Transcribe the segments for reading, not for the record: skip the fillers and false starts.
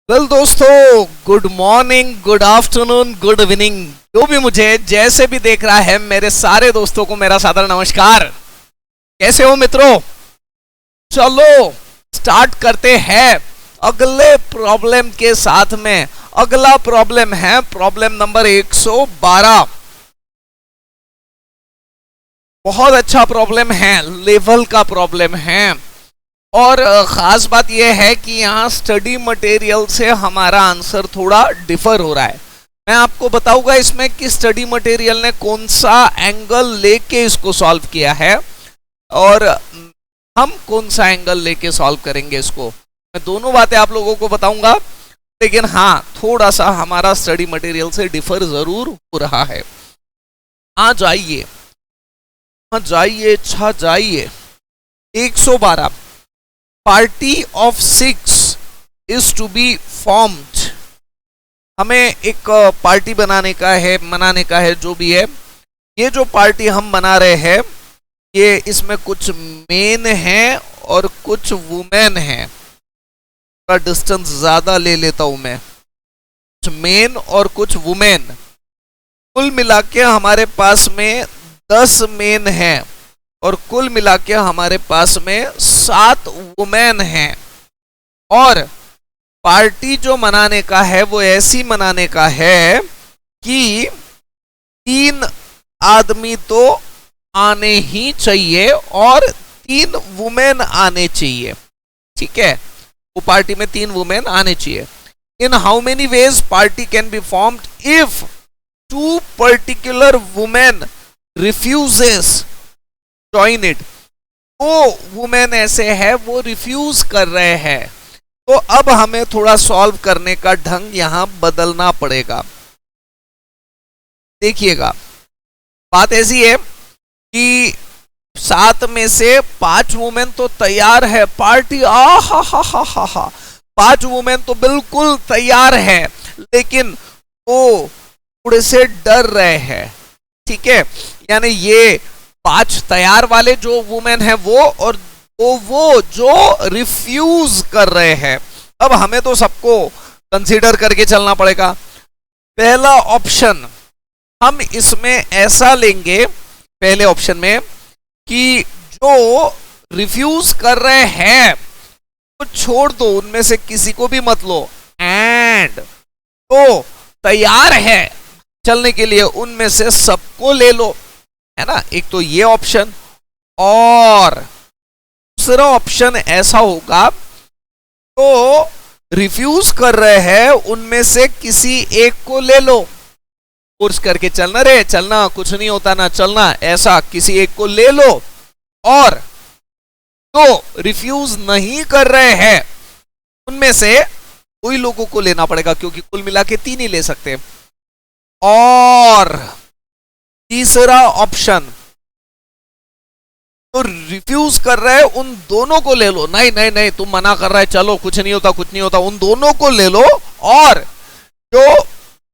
Well दोस्तों, good morning, good afternoon, good evening. जो भी मुझे जैसे भी देख रहा है, मेरे सारे दोस्तों को मेरा सादर नमस्कार। कैसे हो मित्रों? चलो स्टार्ट करते हैं अगले प्रॉब्लम के साथ में। अगला प्रॉब्लम है प्रॉब्लम नंबर 112। बहुत अच्छा प्रॉब्लम है, लेवल का प्रॉब्लम है। और खास बात यह है कि यहाँ स्टडी मटेरियल से हमारा आंसर थोड़ा डिफर हो रहा है। मैं आपको बताऊंगा इसमें कि स्टडी मटेरियल ने कौन सा एंगल लेके इसको सॉल्व किया है और हम कौन सा एंगल लेके सॉल्व करेंगे इसको। मैं दोनों बातें आप लोगों को बताऊंगा, लेकिन हाँ, थोड़ा सा हमारा स्टडी मटेरियल से डिफर जरूर हो रहा है। हाँ जाइए, हाँ जाइए, अच्छा जाइए। 112 party of 6 is to be formed. हमें एक पार्टी बनाने का है, मनाने का है, जो भी है। ये जो पार्टी हम बना रहे हैं, ये इसमें कुछ मेन है और कुछ वुमेन है। थोड़ा डिस्टेंस ज्यादा ले लेता हूं मैं। कुछ मेन और कुछ वुमेन, कुल मिला के हमारे पास में 10 मेन है और कुल मिला के हमारे पास में 7 वुमेन हैं। और पार्टी जो मनाने का है वो ऐसी मनाने का है कि 3 आदमी तो आने ही चाहिए और 3 वुमेन आने चाहिए। ठीक है, वो पार्टी में 3 वुमेन आने चाहिए। In how many ways party can be formed if 2 particular women refuses join it. तो वुमेन ऐसे है वो रिफ्यूज कर रहे हैं, तो अब हमें थोड़ा सॉल्व करने का ढंग यहां बदलना पड़ेगा। देखिएगा, बात ऐसी है कि 7 में से 5 वुमेन तो तैयार है, पार्टी आ हा हा हा हा हा, 5 वुमेन तो बिल्कुल तैयार है, लेकिन वो थोड़े से डर रहे हैं। ठीक है, यानी ये 5 तैयार वाले जो वुमेन है वो, और वो जो रिफ्यूज कर रहे हैं। अब हमें तो सबको कंसीडर करके चलना पड़ेगा। पहला ऑप्शन हम इसमें ऐसा लेंगे, पहले ऑप्शन में, कि जो रिफ्यूज कर रहे हैं तो छोड़ दो, उनमें से किसी को भी मत लो। एंड तो तैयार है चलने के लिए, उनमें से सबको ले लो, है ना। एक तो ये ऑप्शन, और दूसरा ऑप्शन ऐसा होगा तो रिफ्यूज कर रहे हैं उनमें से किसी एक को ले लो। फोर्स करके चलना रे, चलना, कुछ नहीं होता ना, चलना, ऐसा किसी एक को ले लो। और तो रिफ्यूज नहीं कर रहे हैं उनमें से कोई लोगों को लेना पड़ेगा, क्योंकि कुल मिला के 3 ही ले सकते। और तीसरा ऑप्शन, तो रिफ्यूज कर रहे हैं उन दोनों को ले लो। नहीं नहीं नहीं, तुम मना कर रहा है, चलो कुछ नहीं होता, कुछ नहीं होता, उन दोनों को ले लो। और जो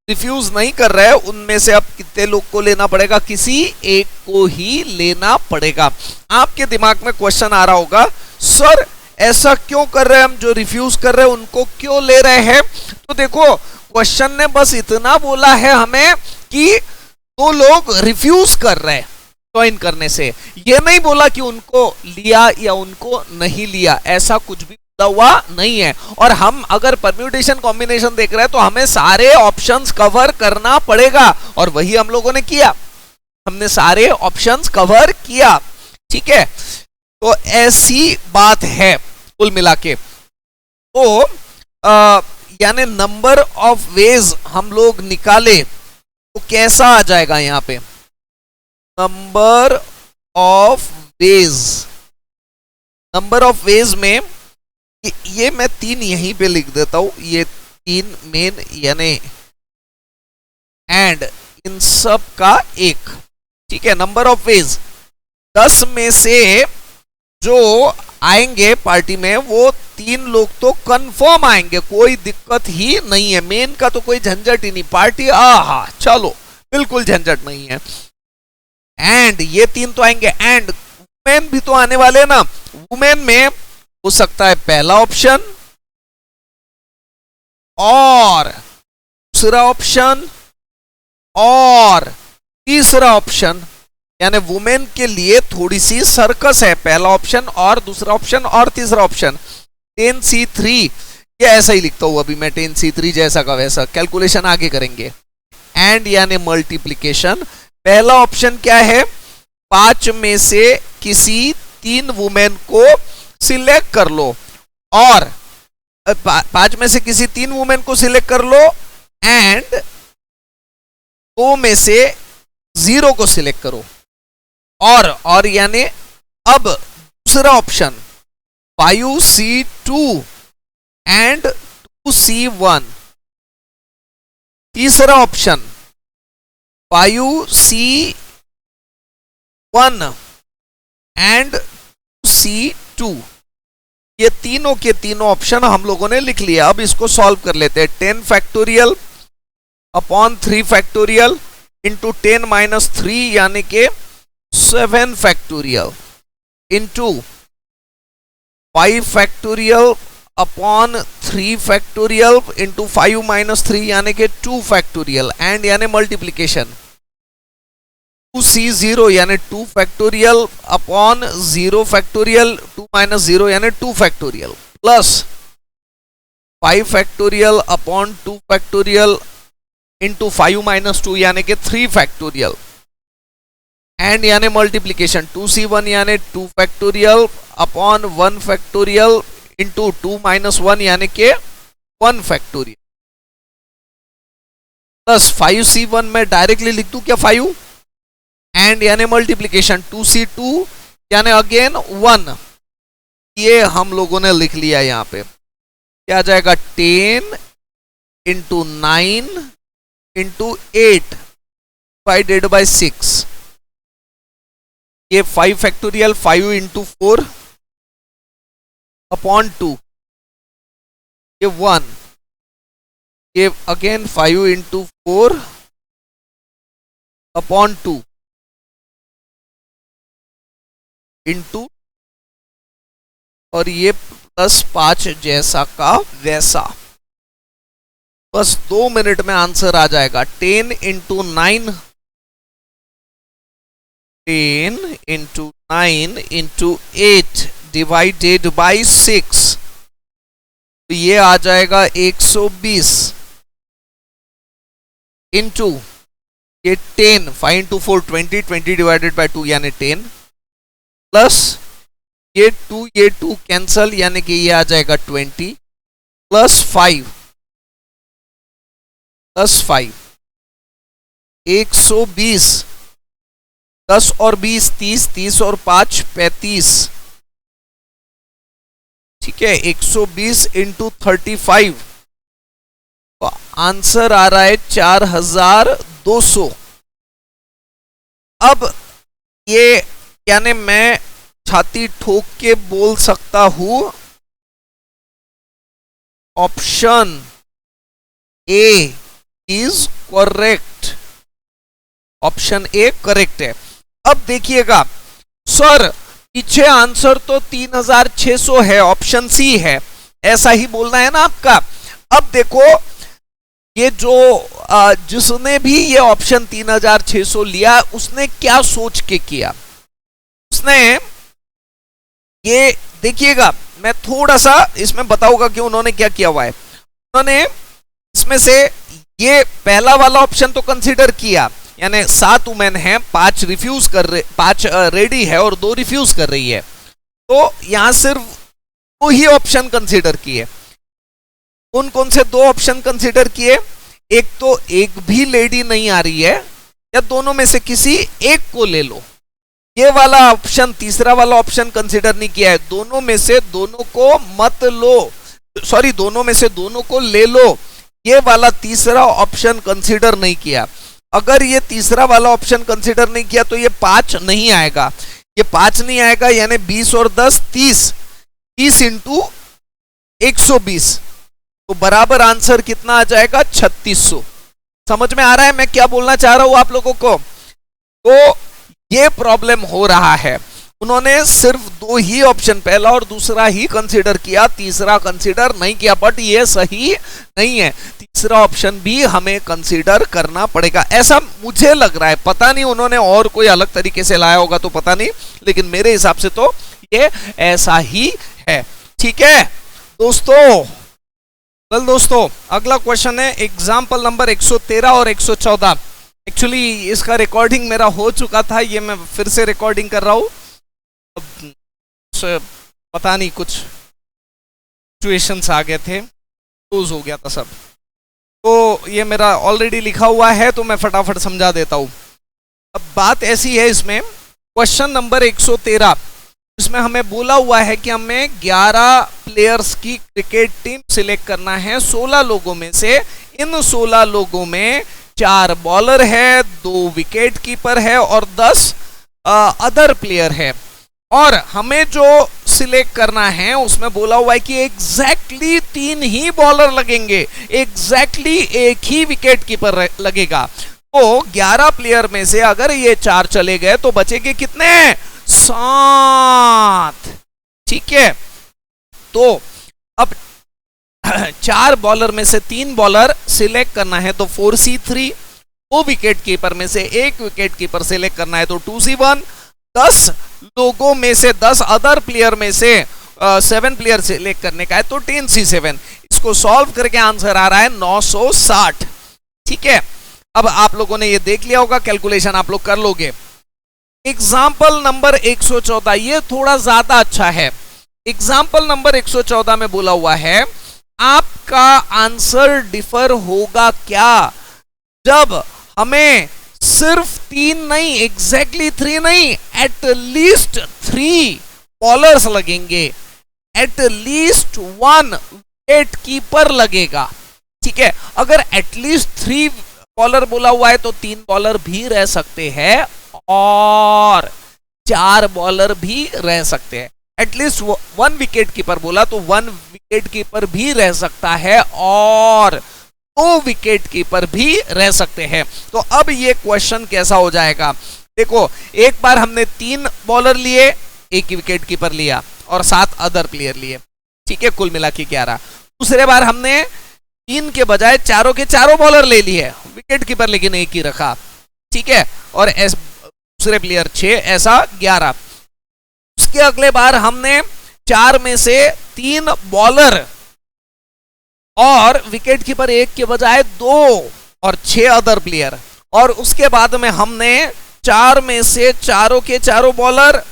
रिफ्यूज नहीं कर रहे हैं उनमें से अब कितने लोग को लेना पड़ेगा? किसी एक को ही लेना पड़ेगा। आपके दिमाग में क्वेश्चन आ रहा होगा, सर ऐसा क्यों कर रहे हैं हम? जो रिफ्यूज कर रहे हैं उनको क्यों ले रहे हैं? तो देखो, क्वेश्चन ने बस इतना बोला है हमें कि तो लोग रिफ्यूज कर रहे हैं ज्वाइन करने से, ये नहीं बोला कि उनको लिया या उनको नहीं लिया, ऐसा कुछ भी हुआ नहीं है। और हम अगर परम्यूटेशन कॉम्बिनेशन देख रहे हैं तो हमें सारे ऑप्शंस कवर करना पड़ेगा, और वही हम लोगों ने किया, हमने सारे ऑप्शंस कवर किया। ठीक है, तो ऐसी बात है कुल मिला के। तो यानी नंबर ऑफ वेज हम लोग निकाले तो कैसा आ जाएगा यहां पे? Number of veg, number of veg में ये मैं 3 यहीं पे लिख देता हूं, ये 3 मेन, यानी एंड इन सब का 1। ठीक है, नंबर ऑफ वेज 10 में से जो आएंगे पार्टी में वो 3 लोग तो कंफर्म आएंगे, कोई दिक्कत ही नहीं है। मेन का तो कोई झंझट ही नहीं, पार्टी आहा चलो बिल्कुल झंझट नहीं है। एंड ये 3 तो आएंगे, एंड वुमेन भी तो आने वाले ना। वुमेन में हो सकता है पहला ऑप्शन, और दूसरा ऑप्शन और तीसरा ऑप्शन, यानी वुमेन के लिए थोड़ी सी सर्कस है। पहला ऑप्शन और दूसरा ऑप्शन और तीसरा ऑप्शन 10C3, ये ऐसा ही लिखता हूं अभी मैं, 10C3 जैसा का वैसा, कैलकुलेशन आगे करेंगे। एंड यानी मल्टीप्लीकेशन, पहला ऑप्शन क्या है, 5 में से किसी 3 वुमेन को सिलेक्ट कर लो, और 5 में से किसी 3 वुमेन को सिलेक्ट कर लो एंड 2 में से 0 को सिलेक्ट करो। और यानी अब दूसरा ऑप्शन 5C2 एंड 2C1, तीसरा ऑप्शन 5C1 एंड 2C2, ये तीनों के तीनों ऑप्शन हम लोगों ने लिख लिया। अब इसको सॉल्व कर लेते हैं। 10 factorial upon 3 factorial into 10 minus 3 यानी के 7 factorial into 5 factorial upon 3 factorial into 5 minus 3 यानी के 2 फैक्टोरियल, एंड यानी मल्टीप्लीकेशन 2C0 यानी 2 फैक्टोरियल अपॉन 0 फैक्टोरियल 2 माइनस 0 यानी 2 factorial, plus 5 factorial upon 2 factorial into 5 minus 2 यानी के 3 फैक्टोरियल, एंड यानी मल्टीप्लीकेशन 2C1 यानी 2 factorial upon 1 factorial into 2 minus 1 यानी के 1 फैक्टोरियल, प्लस 5C1 में डायरेक्टली लिख दूं क्या 5, एंड यानी मल्टीप्लीकेशन 2C2 यानी अगेन 1, ये हम लोगों ने लिख लिया। यहां पे क्या आ जाएगा 10 इंटू 9 इंटू 8 डिवाइडेड बाई 6, ये 5 फैक्टोरियल 5 इंटू 4 अपॉन 2, ये 1, ये अगेन 5 इंटू 4 अपॉन 2 इंटू, और ये प्लस 5 जैसा का वैसा। बस 2 मिनट में आंसर आ जाएगा। 10 इंटू 9 इंटू 8 डिवाइडेड बाई 6, तो ये आ जाएगा 120 इंटू ये 10, 5 इंटू 4 20, 20 डिवाइडेड बाई 2 यानी 10, प्लस ये 2 कैंसल यानी कि ये आ जाएगा 20, प्लस 5 120, 10 और 20 30, 30 और 5 35, ठीक है, 120 इंटू 35, तो आंसर आ रहा है 4200। अब ये यानी मैं छाती ठोक के बोल सकता हूं option A is correct, option A correct है। अब देखिएगा सर पीछे आंसर तो 3600 है, ऑप्शन सी है, ऐसा ही बोलना है ना आपका। अब देखो ये जो जिसने भी ये ऑप्शन 3600 लिया उसने क्या सोच के किया, उसने ये देखिएगा, मैं थोड़ा सा इसमें बताऊंगा कि उन्होंने क्या किया हुआ है। उन्होंने इसमें से ये पहला वाला ऑप्शन तो कंसीडर किया, यानी 7 वुमेन हैं, 5 रिफ्यूज कर रहे, 5 रेडी है और 2 रिफ्यूज कर रही है, तो यहां सिर्फ 2 ही ऑप्शन कंसीडर किए। कौन कौन से 2 ऑप्शन कंसीडर किए, एक तो एक भी लेडी नहीं आ रही है, या दोनों में से किसी एक को ले लो, ये वाला ऑप्शन, तीसरा वाला ऑप्शन कंसीडर नहीं किया है। दोनों में से दोनों को मत लो, सॉरी दोनों में से दोनों को ले लो, ये वाला तीसरा ऑप्शन कंसीडर नहीं किया। अगर ये तीसरा वाला ऑप्शन कंसीडर नहीं किया तो ये 5 नहीं आएगा, ये 5 नहीं आएगा, यानी 20 और 10 30, 30 इंटू 120, तो बराबर आंसर कितना आ जाएगा 3600। समझ में आ रहा है मैं क्या बोलना चाह रहा हूं आप लोगों को। तो ये प्रॉब्लम हो रहा है, उन्होंने सिर्फ दो ही ऑप्शन, पहला और दूसरा ही कंसीडर किया, तीसरा कंसीडर नहीं किया। बट ये सही नहीं है, तीसरा ऑप्शन भी हमें कंसीडर करना पड़ेगा, ऐसा मुझे लग रहा है। पता नहीं उन्होंने और कोई अलग तरीके से लाया होगा तो पता नहीं, लेकिन मेरे हिसाब से तो ये ऐसा ही है। ठीक है दोस्तों, वेल दोस्तों, अगला क्वेश्चन है एग्जाम्पल नंबर 113 और 114। एक्चुअली इसका रिकॉर्डिंग मेरा हो चुका था, ये मैं फिर से रिकॉर्डिंग कर रहा हूं। पता नहीं कुछ सिचुएशंस आ गए थे, क्लोज हो गया था सब, तो ये मेरा ऑलरेडी लिखा हुआ है, तो मैं फटाफट समझा देता हूं। अब बात ऐसी है इसमें, क्वेश्चन नंबर 113, इसमें हमें बोला हुआ है कि हमें 11 प्लेयर्स की क्रिकेट टीम सिलेक्ट करना है 16 लोगों में से। इन 16 लोगों में 4 बॉलर है, 2 विकेट कीपर है और 10 अदर प्लेयर है। और हमें जो सिलेक्ट करना है उसमें बोला हुआ है कि एग्जैक्टली 3 ही बॉलर लगेंगे, एग्जैक्टली एक ही विकेट कीपर लगेगा। तो 11 प्लेयर में से अगर ये 4 चले गए तो बचेंगे कितने? 7। ठीक है, तो अब 4 बॉलर में से 3 बॉलर सिलेक्ट करना है तो 4C3, 2 विकेट कीपर में से 1 विकेट कीपर सिलेक्ट करना है तो 2C1, 10 लोगों में से 10 अदर प्लेयर में से 7 प्लेयर सिलेक्ट करने का है तो 10C7। इसको सॉल्व करके आंसर आ रहा है 960। ठीक है, अब आप लोगों ने ये देख लिया होगा, कैलकुलेशन आप लोग कर लोगे। एग्जाम्पल नंबर 114, ये थोड़ा ज्यादा अच्छा है। एग्जाम्पल नंबर 114 में बोला हुआ है आपका आंसर डिफर होगा क्या जब हमें सिर्फ 3 नहीं, एग्जैक्टली 3 नहीं, एटलीस्ट 3 बॉलर्स लगेंगे, एटलीस्ट 1 विकेट कीपर लगेगा। ठीक है, अगर एटलीस्ट 3 बॉलर बोला हुआ है तो 3 बॉलर भी रह सकते हैं और 4 बॉलर भी रह सकते हैं। एटलीस्ट 1 विकेट कीपर बोला तो 1 विकेट कीपर भी रह सकता है और 2 विकेट कीपर भी रह सकते हैं। तो अब ये क्वेश्चन कैसा हो जाएगा, देखो एक बार हमने 3 बॉलर लिए, 1 विकेट कीपर लिया और 7 अदर प्लेयर लिए। ठीक है, कुल मिला के 11। दूसरे बार हमने 3 के बजाय चारों के चारों बॉलर ले लिए, विकेट कीपर लेकिन 1 ही रखा। ठीक है, और दूसरे प्लेयर 6, ऐसा 11। उसके अगले बार हमने 4 में से 3 बॉलर और विकेट कीपर 1 के बजाय 2 और 6 अदर प्लेयर, और उसके बाद में हमने 4 में से चारों के चारों बॉलर,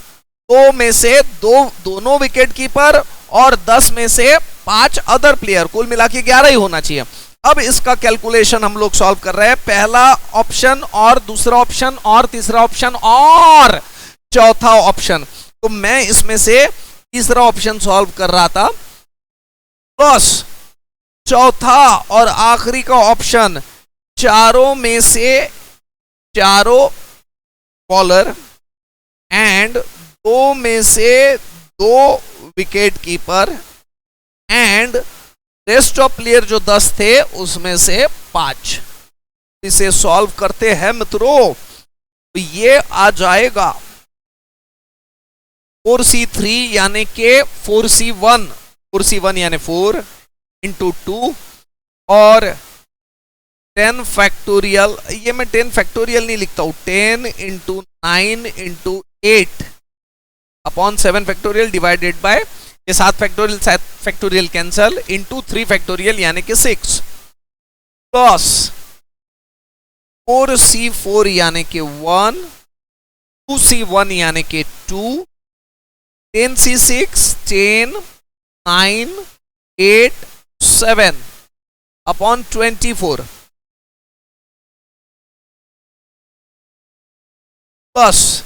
2 में से 2 दोनों विकेट कीपर और 10 में से 5 अदर प्लेयर, कुल मिला के 11 ही होना चाहिए। अब इसका कैलकुलेशन हम लोग सॉल्व कर रहे हैं, पहला ऑप्शन और दूसरा ऑप्शन और तीसरा ऑप्शन और चौथा ऑप्शन। तो मैं इसमें से तीसरा ऑप्शन सॉल्व कर रहा था, बस चौथा और आखिरी का ऑप्शन, चारों में से चारों बॉलर एंड 2 में से 2 wicket keeper and rest of player जो 10 थे उसमें से 5। इसे सॉल्व करते हैं मित्रों, तो ये आ जाएगा 4C3 यानी के 4C1, 4C1 यानी 4 इंटू 2 और 10 फैक्टोरियल, ये मैं 10 फैक्टोरियल नहीं लिखता हूं, 10 into 9 into 8 upon 7 factorial divided by, ये 7 फैक्टोरियल कैंसल, इंटू 3 फैक्टोरियल यानी कि 6 प्लस 4C4 यानी कि 1, 2C1 यानी कि 2, 10C6, 10, 9, 8, 7 अपॉन 24 प्लस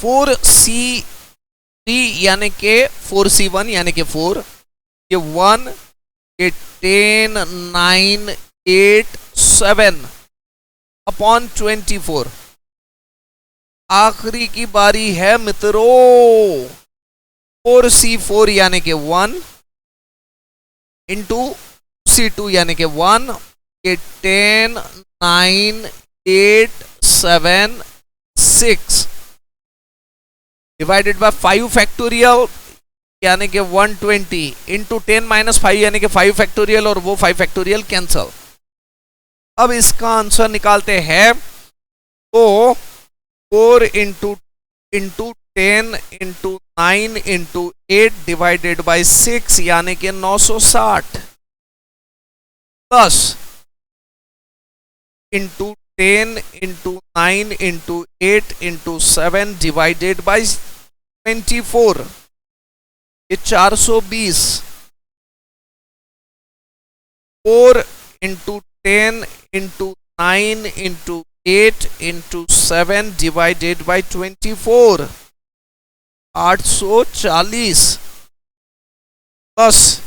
4C3 यानी के 4C1 यानी के 4, ये 1, ये 10, 9, 8, 7 अपॉन 24। आखिरी की बारी है मित्रों, 4C4 यानी के 1 इंटू C2 यानी के 1, ये 10, 9, 8, 7, 6 डिवाइडेड बाय 5 फैक्टोरियल यानी कि 120 इंटू 10-5 यानी कि 5 फैक्टोरियल और वो 5 फैक्टोरियल कैंसल। अब इसका आंसर निकालते हैं तो 4 into 10 into 9 into 8 divided by 6 यानी कि 960 plus into 10 into 9 into 8 into 7 divided by 24 ये 420 4 into 10 into 9 into 8 into 7 divided by 24 840 plus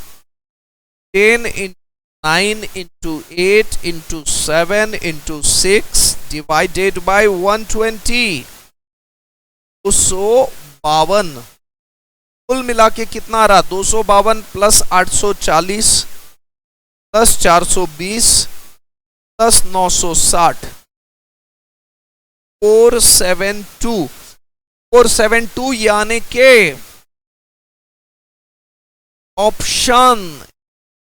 10 into 9 into 8 into 7 into 6 divided by 120 252 कुल मिला के कितना आ रहा 252 प्लस 840 प्लस 420 प्लस 960 472 यानी के option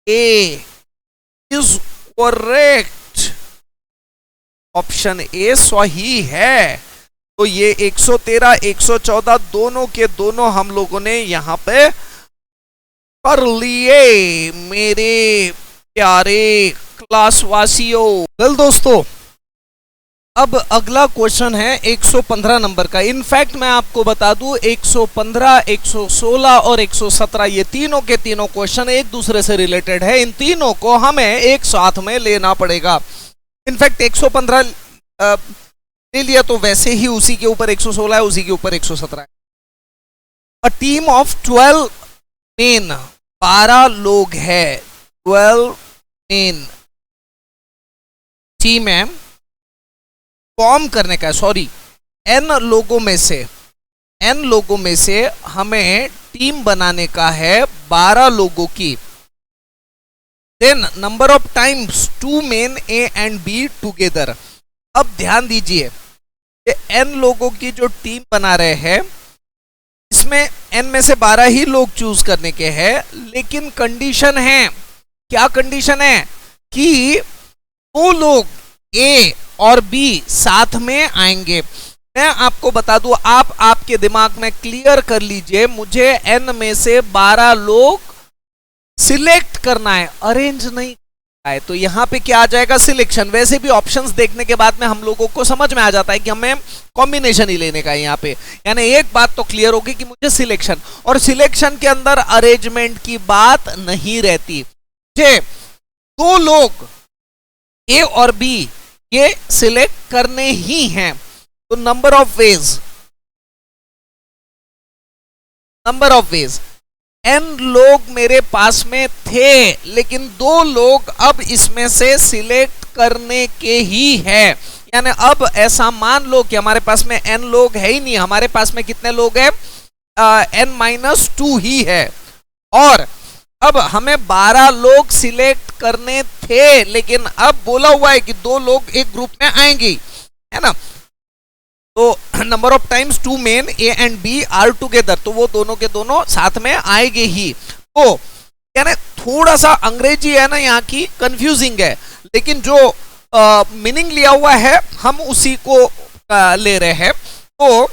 A is correct. Option A सही है। तो ये 113 114 दोनों के दोनों हम लोगों ने यहां पे कर लिए मेरे प्यारे क्लासवासियों। वेल दोस्तों, अब अगला क्वेश्चन है 115 नंबर का। इनफैक्ट मैं आपको बता दूं 115, 116 और 117 ये तीनों के तीनों क्वेश्चन एक दूसरे से रिलेटेड है। इन तीनों को हमें एक साथ में लेना पड़ेगा। इनफैक्ट 115 ले लिया तो वैसे ही उसी के ऊपर 116 है, उसी के ऊपर 117 है। अ टीम ऑफ 12 मेन 12 लोग है। 12 मेन टीम है फॉर्म करने का, सॉरी n लोगों में से हमें टीम बनाने का है 12 लोगों की। Then number of times 2 men A and B together. अब ध्यान दीजिए कि n लोगों की जो टीम बना रहे हैं इसमें n में से 12 ही लोग चूज करने के हैं, लेकिन कंडीशन है, क्या कंडीशन है कि 2 लोग A और B साथ में आएंगे। मैं आपको बता दूं, आप आपके दिमाग में क्लियर कर लीजिए, मुझे n में से 12 लोग सिलेक्ट करना है, अरेंज नहीं करना है। तो यहां पे क्या आ जाएगा, सिलेक्शन। वैसे भी ऑप्शंस देखने के बाद में हम लोगों को समझ में आ जाता है कि हमें कॉम्बिनेशन ही लेने का है यहाँ पे। यानी एक बात तो क्लियर होगी कि मुझे सिलेक्शन, और सिलेक्शन के अंदर अरेंजमेंट की बात नहीं रहती। मुझे 2 लोग A और B ये सिलेक्ट करने ही हैं। तो नंबर ऑफ वेज n लोग मेरे पास में थे, लेकिन 2 लोग अब इसमें से सिलेक्ट करने के ही है। यानी अब ऐसा मान लो कि हमारे पास में n लोग है ही नहीं, हमारे पास में कितने लोग हैं, n-2 ही है। और अब हमें 12 लोग सिलेक्ट करने थे, लेकिन अब बोला हुआ है कि 2 लोग एक ग्रुप में आएंगे, है ना। तो number of times 2 men A and B are together, तो वो दोनों के दोनों साथ में आएंगे ही। तो यानी थोड़ा सा अंग्रेजी है ना यहाँ की कंफ्यूजिंग है, लेकिन जो मीनिंग लिया हुआ है हम उसी को ले रहे हैं। तो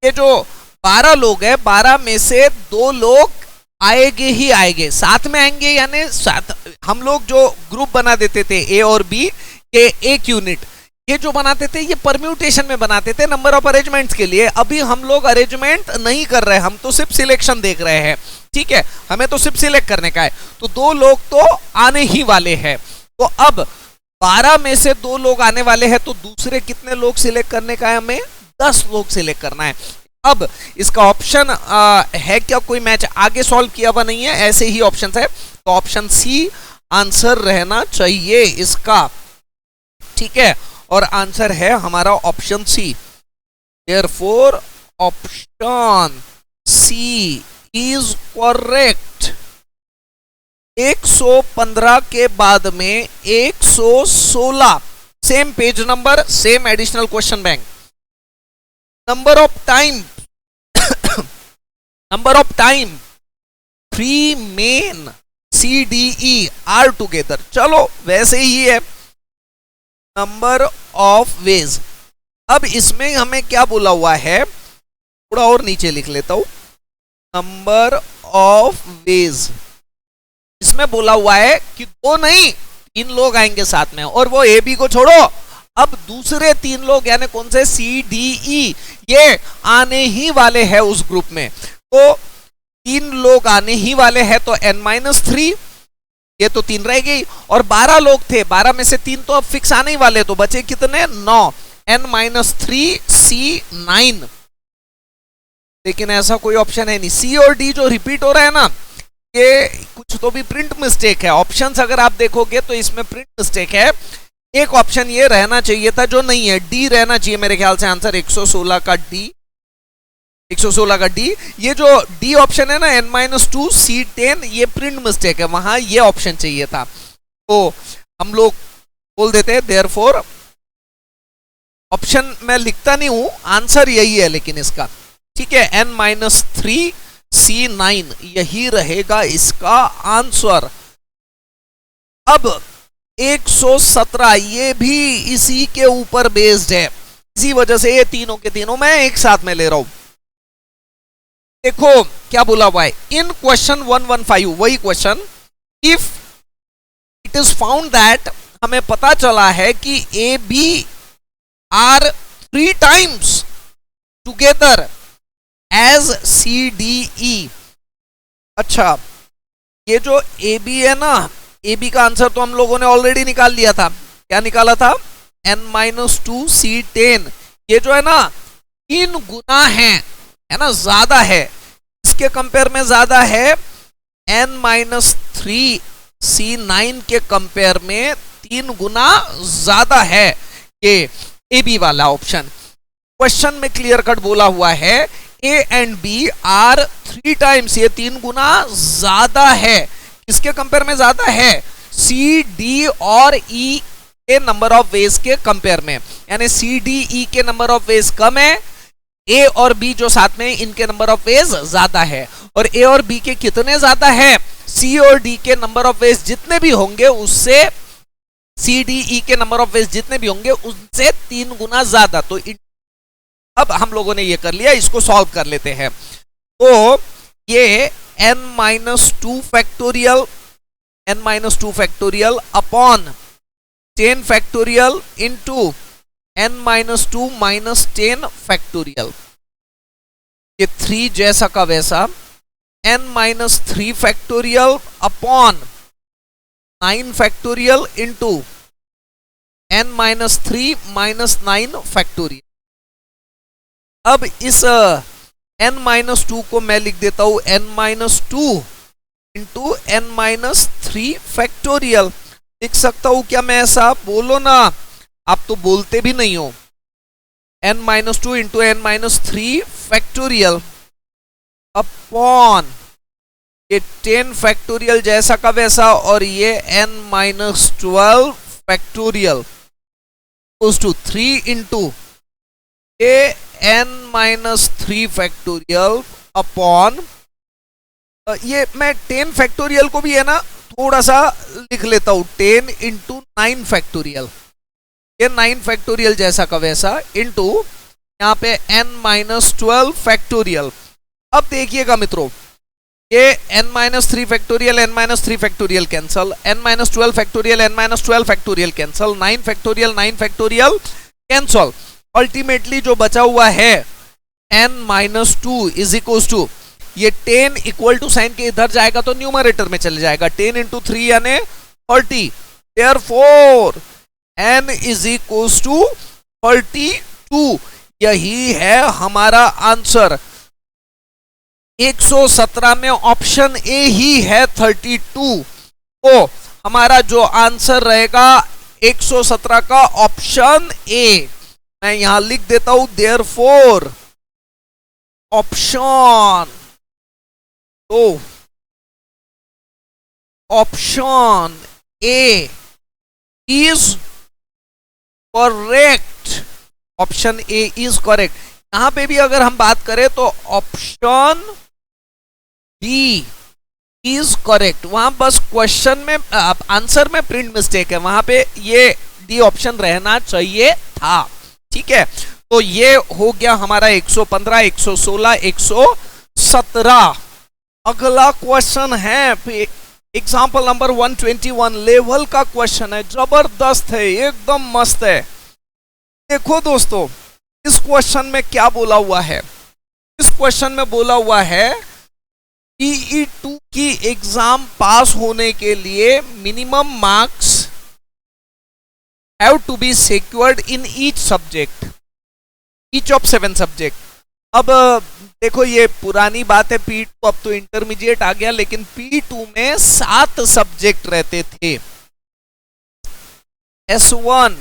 ये जो 12 लोग हैं, 12 में से 2 लोग आएंगे ही आएंगे, साथ में आएंगे। यानी साथ हम लोग जो ग्रुप बना देते थे A और B के एक यूनिट, ये जो बनाते थे ये परम्यूटेशन में बनाते थे नंबर ऑफ अरेंजमेंट्स के लिए। अभी हम लोग अरेंजमेंट नहीं कर रहे, हम तो सिर्फ सिलेक्शन देख रहे हैं, ठीक है, हमें तो सिर्फ सिलेक्ट करने का है। तो 2 लोग तो आने ही वाले हैं। तो अब 12 में से 2 लोग आने वाले हैं, तो दूसरे कितने लोग सिलेक्ट करने का है, हमें 10 लोग सिलेक्ट करना है। अब इसका ऑप्शन है क्या, कोई मैच आगे सॉल्व किया हुआ नहीं है, ऐसे ही ऑप्शन है। तो ऑप्शन सी आंसर रहना चाहिए इसका, ठीक है। और आंसर है हमारा option C. Therefore option C is correct. 115 के बाद में 116, same page number, same additional question bank. number of time number of time three main CDE are together. चलो वैसे ही है नंबर ऑफ वेज. अब इसमें हमें क्या बोला हुआ है, थोड़ा और नीचे लिख लेता हूं. नंबर ऑफ वेज, इसमें बोला हुआ है कि दो नहीं 3 लोग आएंगे साथ में, और वो ए बी को छोड़ो, अब दूसरे 3 लोग यानी कौन से, सी डी ई, ये आने ही वाले हैं उस ग्रुप में. तो 3 लोग आने ही वाले हैं, तो n-3, ये तो 3 रह गई, और 12 लोग थे, 12 में से 3 तो अब फिक्स आने ही वाले, तो बचे कितने, 9, n-3 C9. लेकिन ऐसा कोई ऑप्शन है नहीं. सी और डी जो रिपीट हो रहा है ना, ये कुछ तो भी प्रिंट मिस्टेक है. ऑप्शंस अगर आप देखोगे तो इसमें प्रिंट मिस्टेक है. एक ऑप्शन ये रहना चाहिए था जो नहीं है, डी रहना चाहिए मेरे ख्याल से. आंसर 116 का डी, 116 का डी. ये जो डी ऑप्शन है ना, n-2 C10, ये प्रिंट मिस्टेक है, वहां ये ऑप्शन चाहिए था. तो हम लोग बोल देते हैं देयरफॉर, ऑप्शन मैं लिखता नहीं हूं, आंसर यही है लेकिन इसका, ठीक है, n-3 C9 यही रहेगा इसका आंसर. अब 117 ये भी इसी के ऊपर बेस्ड है, इसी वजह से ये तीनों के तीनों मैं एक साथ में ले रहा हूं. देखो क्या बोला हुआ है इन क्वेश्चन 115, वही question, if it is found that, हमें पता चला है कि A B are 3 times together as C D E. अच्छा, ये जो ए बी है ना, ए बी का आंसर तो हम लोगों ने ऑलरेडी निकाल लिया था. क्या निकाला था, n-2 C10. ये जो है ना 3 गुना है ना, ज्यादा है, इसके कंपेयर में ज्यादा है, n-3 C9 के कंपेयर में 3 गुना ज्यादा है ये ए बी वाला ऑप्शन. क्वेश्चन में क्लियर कट बोला हुआ है A and B are 3 times, ये 3 गुना ज्यादा है, किसके कंपेयर में ज्यादा है, सी डी और ई के नंबर ऑफ वेज के कंपेयर में. यानी सी डी ई के नंबर ऑफ वेज कम है, ए और बी जो साथ में इनके नंबर ऑफ वेज ज्यादा है. और ए और बी के कितने ज्यादा है, सी और डी के नंबर ऑफ वेज जितने भी होंगे उससे, सी डी ई के नंबर ऑफ वेज जितने भी होंगे उनसे 3 गुना ज्यादा. तो अब हम लोगों ने ये कर लिया, इसको सॉल्व कर लेते हैं. तो ये n-2 factorial, n-2 factorial upon 10 factorial into n-2 minus 10 factorial, ये 3 जैसा का वैसा, n-3 factorial upon 9 factorial into n-3 minus 9 factorial. अब इस n-2 को मैं लिख देता हूं n-2 इंटू n-3 फैक्टोरियल. लिख सकता हूं क्या मैं ऐसा, बोलो ना, आप तो बोलते भी नहीं हो. n-2 into n-3 factorial upon ये 10 फैक्टोरियल जैसा का वैसा, और ये n-12 factorial equals to 3 into ये n-3 फैक्टोरियल अपॉन, ये मैं 10 फैक्टोरियल को भी है ना थोड़ा सा लिख लेता हूं, 10 इंटू 9 फैक्टोरियल, ये 9 फैक्टोरियल जैसा का वैसा इंटू यहाँ पे n-12 फैक्टोरियल. अब देखिएगा मित्रों, ये n-3 factorial, n-3 factorial cancel, n-12 factorial, n-12 factorial cancel, 9 factorial 9 factorial cancel. Ultimately जो बचा हुआ है n-2 इज इक्वल टू, ये 10 इक्वल टू साइन के इधर जाएगा तो न्यूमरेटर में चले जाएगा, 10 इंटू 3 यानी 30. Therefore n is equal to 32. यही है हमारा आंसर. 117 में ऑप्शन ए ही है 32. तो हमारा जो आंसर रहेगा 117 का ऑप्शन ए. मैं यहां लिख देता हूं देयरफॉर ऑप्शन, तो option A is correct, option A is correct. यहां पे भी अगर हम बात करें तो ऑप्शन बी इज करेक्ट। वहां बस क्वेश्चन में आंसर में प्रिंट मिस्टेक है, वहां पे ये डी ऑप्शन रहना चाहिए था। ठीक है, तो ये हो गया हमारा 115, 116, 117। अगला क्वेश्चन है एग्जाम्पल नंबर 121, लेवल का क्वेश्चन है, जबरदस्त है, एकदम मस्त है। देखो दोस्तों, इस क्वेश्चन में क्या बोला हुआ है? इस क्वेश्चन में बोला हुआ है PE2 की एग्जाम पास होने के लिए minimum marks have to be secured in each subject, each of 7 subject. अब देखो, ये पुरानी बात है, P2 अब तो इंटरमीडिएट आ गया, लेकिन P2 में 7 सब्जेक्ट रहते थे। S1,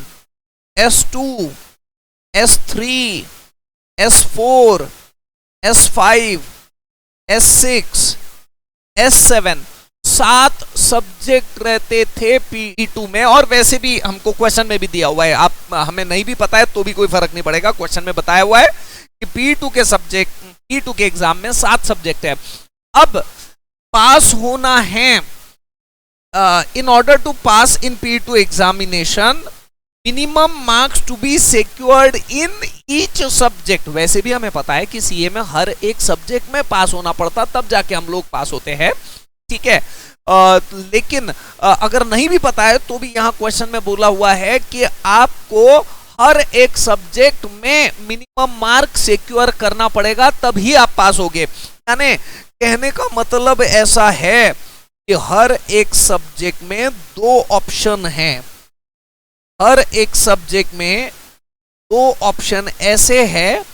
S2, S3, S4, S5, S6, S7, 7 subject रहते थे P2 में। और वैसे भी हमको क्वेश्चन में भी दिया हुआ है, आप हमें नहीं भी पता है तो भी कोई फर्क नहीं पड़ेगा, क्वेश्चन में बताया हुआ है कि P2 के सब्जेक्ट, P2 के एग्जाम में 7 सब्जेक्ट है। अब पास होना है, in order to pass in P2 examination minimum marks to be secured in each subject. वैसे भी हमें पता है कि सीए में हर एक सब्जेक्ट में पास होना पड़ता, तब जाके हम लोग पास होते हैं। ठीक है, लेकिन अगर नहीं भी पता है तो भी यहाँ क्वेश्चन में बोला हुआ है कि आपको हर एक सब्जेक्ट में मिनिमम मार्क सिक्योर करना पड़ेगा, तभी आप पास होगे। यानी कहने का मतलब ऐसा है कि हर एक सब्जेक्ट में 2 ऑप्शन हैं, हर एक सब्जेक्ट में 2 ऑप्शन ऐसे है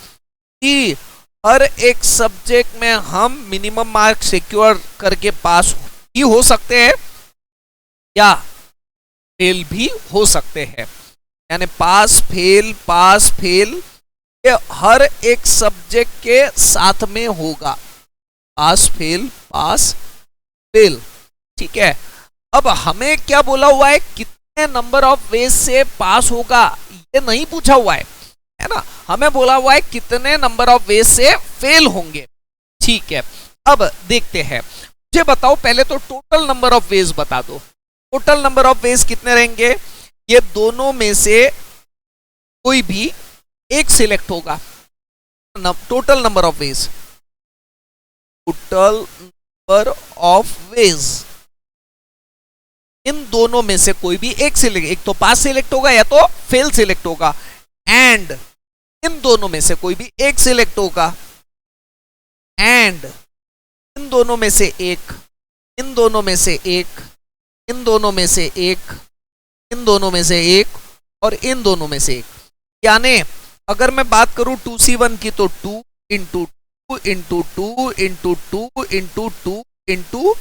कि हर एक सब्जेक्ट में हम मिनिमम मार्क सिक्योर करके पास ही हो सकते हैं या फेल भी हो सकते हैं। यानी पास फेल ये हर एक सब्जेक्ट के साथ में होगा, पास फेल। ठीक है, अब हमें क्या बोला हुआ है, कितने नंबर ऑफ वेज से पास होगा ये नहीं पूछा हुआ है ना, हमें बोला हुआ है कितने नंबर ऑफ वेज से फेल होंगे। ठीक है, अब देखते हैं, मुझे बताओ पहले तो टोटल नंबर ऑफ वेज बता दो। टोटल नंबर ऑफ वेज कितने रहेंगे? ये दोनों में से कोई भी एक सिलेक्ट होगा। Total number of ways, total number of ways, इन दोनों में से कोई भी एक सिलेक्ट, एक तो पास सिलेक्ट होगा या तो फेल सिलेक्ट होगा, एंड इन दोनों में से कोई भी एक सिलेक्ट होगा, एंड इन दोनों में से एक, इन दोनों में से एक, इन दोनों में से एक, इन दोनों में से एक और इन दोनों में से एक। यानी अगर मैं बात करूं 2C1 की तो 2 into 2 into 2 into 2 into 2 into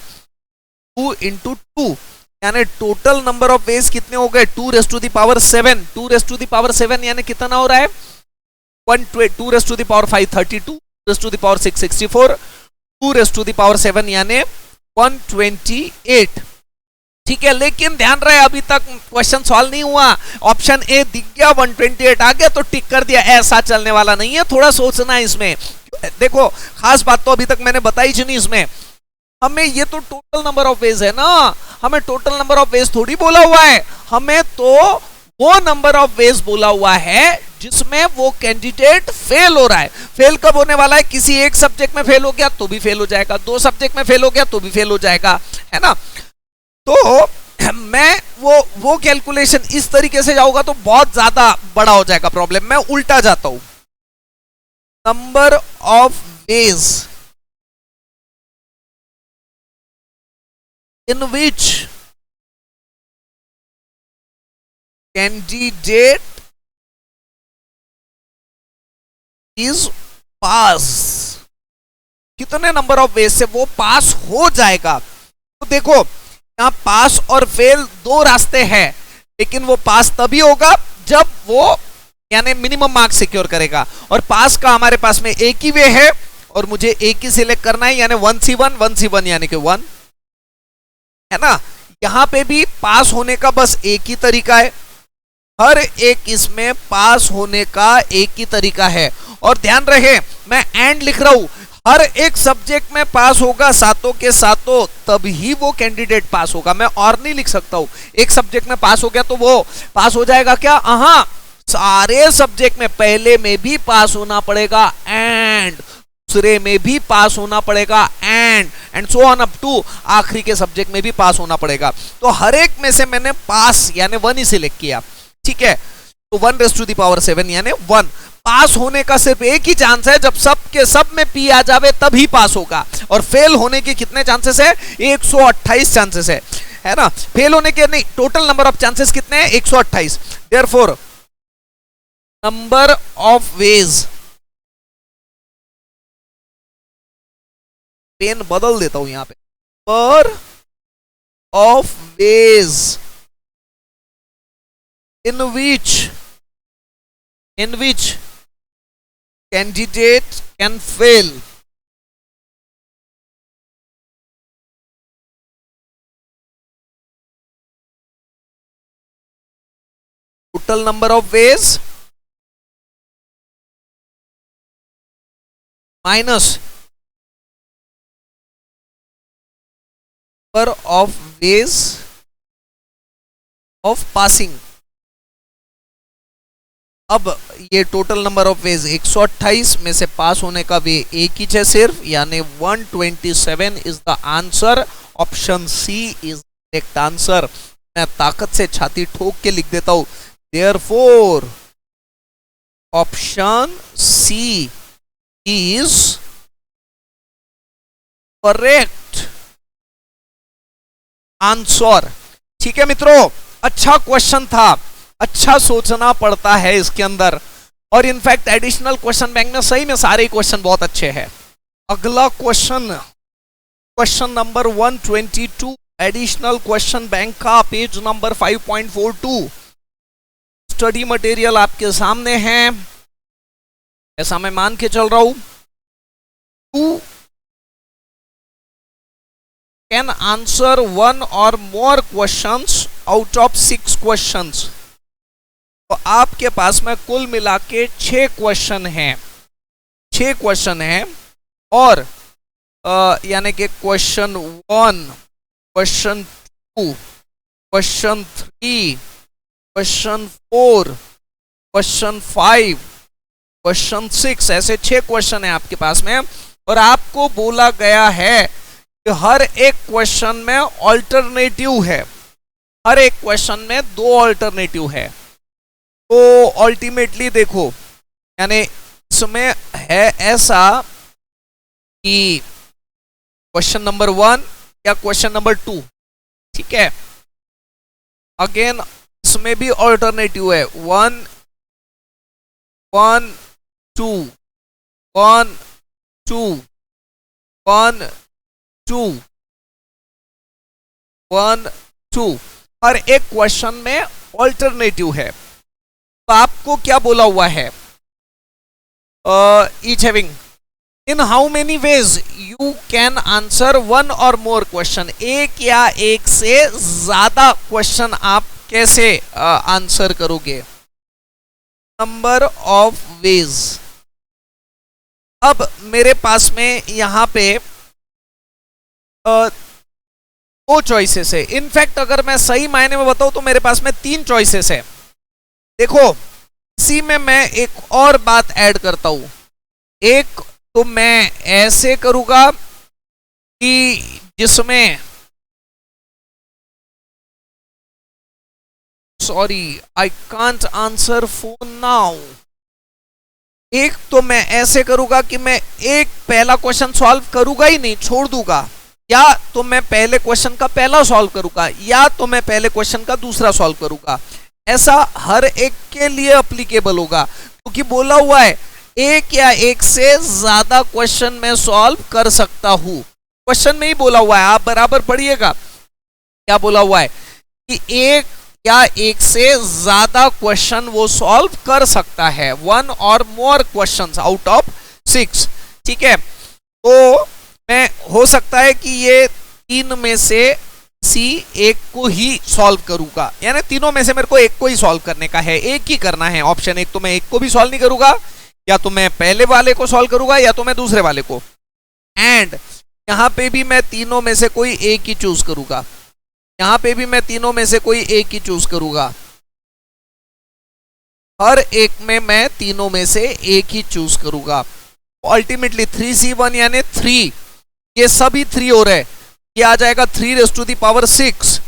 2 into 2, यानी टोटल नंबर ऑफ वेज कितने हो गए? 2 raise to the power 7, 2 raise to the power 7 यानी कितना हो रहा है? 2 raise to the power 5 32, 2 raise to the power 6 64, 2 raise to the power 7 यानी 128। ठीक है, लेकिन ध्यान रहे अभी तक क्वेश्चन सॉल्व नहीं हुआ। ऑप्शन ए दिख गया, 128 आ गया तो टिक कर दिया, ऐसा चलने वाला नहीं है, थोड़ा सोचना है इसमें। देखो खास बात तो अभी तक मैंने बताई ही नहीं इसमें, हमें ये तो टोटल नंबर ऑफ वेज है ना, हमें टोटल नंबर ऑफ वेज थोड़ी बोला हुआ है, हमें तो वो नंबर ऑफ वेज बोला हुआ है जिसमें वो कैंडिडेट फेल हो रहा है। फेल कब होने वाला है? किसी एक सब्जेक्ट में फेल हो गया तो भी फेल हो जाएगा, 2 सब्जेक्ट में फेल हो गया तो भी फेल हो जाएगा, है ना। तो मैं वो कैलकुलेशन इस तरीके से जाऊंगा तो बहुत ज्यादा बड़ा हो जाएगा प्रॉब्लम। मैं उल्टा जाता हूं, number of ways in which candidate is pass, कितने नंबर ऑफ वेज से वो पास हो जाएगा। तो देखो यहां पास और फेल 2 रास्ते हैं, लेकिन वो पास तभी होगा जब वो यानी मिनिमम मार्क्स सिक्योर करेगा, और पास का हमारे पास में एक ही वे है और मुझे एक ही सिलेक्ट करना है, यानी 1C1 यानी कि 1, है ना। यहां पे भी पास होने का बस एक ही तरीका है, हर एक इसमें पास होने का एक ही तरीका है। और ध्यान रहे मैं एंड लिख रहा हूं, हर एक सब्जेक्ट में पास होगा सातों के सातों, तभी वो कैंडिडेट पास होगा। मैं और नहीं लिख सकता हूं, एक सब्जेक्ट में पास हो गया तो वो पास हो जाएगा क्या? हाँ, सारे सब्जेक्ट में पहले में भी पास होना पड़ेगा एंड दूसरे में भी पास होना पड़ेगा and so on up to आखिरी के सब्जेक्ट में भी पास होना पड़ेगा। तो हर एक में से मैंने पास यानी 1 ही सिलेक्ट किया, ठीक है। तो 1⁻⁷ यानी 1। पास होने का सिर्फ एक ही चांस है, जब सब के सब में पी आ जावे तभी पास होगा। और फेल होने के कितने चांसेस है? 128 चांसेस है ना। फेल होने के नहीं, टोटल नंबर ऑफ चांसेस कितने हैं? 128। Therefore number of ways, pen बदल देता हूं यहां पे, number of ways in which candidate can fail, total number of ways minus number of ways of passing। अब ये टोटल नंबर ऑफ वेज 128 में से पास होने का वे एक ही है सिर्फ, यानी 127 is the answer. Option C is correct answer. मैं ताकत से छाती ठोक के लिख देता हूं, therefore option C is correct answer. ठीक है मित्रों, अच्छा क्वेश्चन था, अच्छा सोचना पड़ता है इसके अंदर। और इनफैक्ट एडिशनल क्वेश्चन बैंक में सही में सारे क्वेश्चन बहुत अच्छे हैं। अगला question, question number 122 additional question bank का, पेज नंबर 5.42। स्टडी मटेरियल आपके सामने है, ऐसा मैं मान के चल रहा हूं। 2 can answer 1 or more questions out of 6 questions। तो आपके पास में कुल मिला के 6 क्वेश्चन हैं, 6 क्वेश्चन हैं। और यानी कि question 1, question 2, question 3, question 4, question 5, question 6, ऐसे 6 क्वेश्चन है आपके पास में। और आपको बोला गया है कि हर एक क्वेश्चन में ऑल्टरनेटिव है, हर एक क्वेश्चन में 2 ऑल्टरनेटिव है। तो अल्टीमेटली देखो, यानी इसमें है ऐसा कि क्वेश्चन नंबर 1 या क्वेश्चन नंबर 2, ठीक है। अगेन इसमें भी ऑल्टरनेटिव है, 1 1 2 1 2 1 2 1 2। हर एक क्वेश्चन में ऑल्टरनेटिव है। तो आपको क्या बोला हुआ है? Each having in how many ways you can answer 1 or more question. एक या एक से ज्यादा क्वेश्चन आप कैसे आंसर करोगे? Number of veg. अब मेरे पास में यहां पे 2 चॉइसेस है। इनफैक्ट अगर मैं सही मायने में बताऊं तो मेरे पास में 3 चॉइसेस है। देखो, इसी में मैं एक और बात ऐड करता हूं। एक तो मैं ऐसे करूंगा कि जिसमें, sorry I can't answer phone now. एक तो मैं ऐसे करूंगा कि मैं एक पहला क्वेश्चन सॉल्व करूंगा ही नहीं, छोड़ दूंगा। या तो मैं पहले क्वेश्चन का पहला सॉल्व करूंगा, या तो मैं पहले क्वेश्चन का दूसरा सॉल्व करूंगा। ऐसा हर एक के लिए अप्लीकेबल होगा, क्योंकि बोला हुआ है एक या एक से ज्यादा क्वेश्चन मैं सॉल्व कर सकता हूं। क्वेश्चन में ही बोला हुआ है, आप बराबर पढ़िएगा। क्या बोला हुआ है कि एक या एक से ज्यादा क्वेश्चन वो सॉल्व कर सकता है, 1 or more questions out of 6। ठीक है, तो मैं हो सकता है कि ये 3 में से सी एक को ही सॉल्व करूंगा, यानी तीनों में से मेरे को एक को ही सॉल्व करने का है, एक ही करना है। ऑप्शन एक तो मैं एक को भी सॉल्व नहीं करूंगा, या तो मैं पहले वाले को सॉल्व करूंगा या तो मैं दूसरे वाले को। एंड यहां पे भी मैं तीनों में से कोई एक ही चूज करूंगा, यहां पे भी मैं तीनों में से कोई एक ही चूज करूंगा। हर एक में मैं तीनों में से एक ही चूज करूंगा। अल्टीमेटली 3C1 यानी 3, ये सभी 3 हो रहे, ये आ जाएगा 3⁶।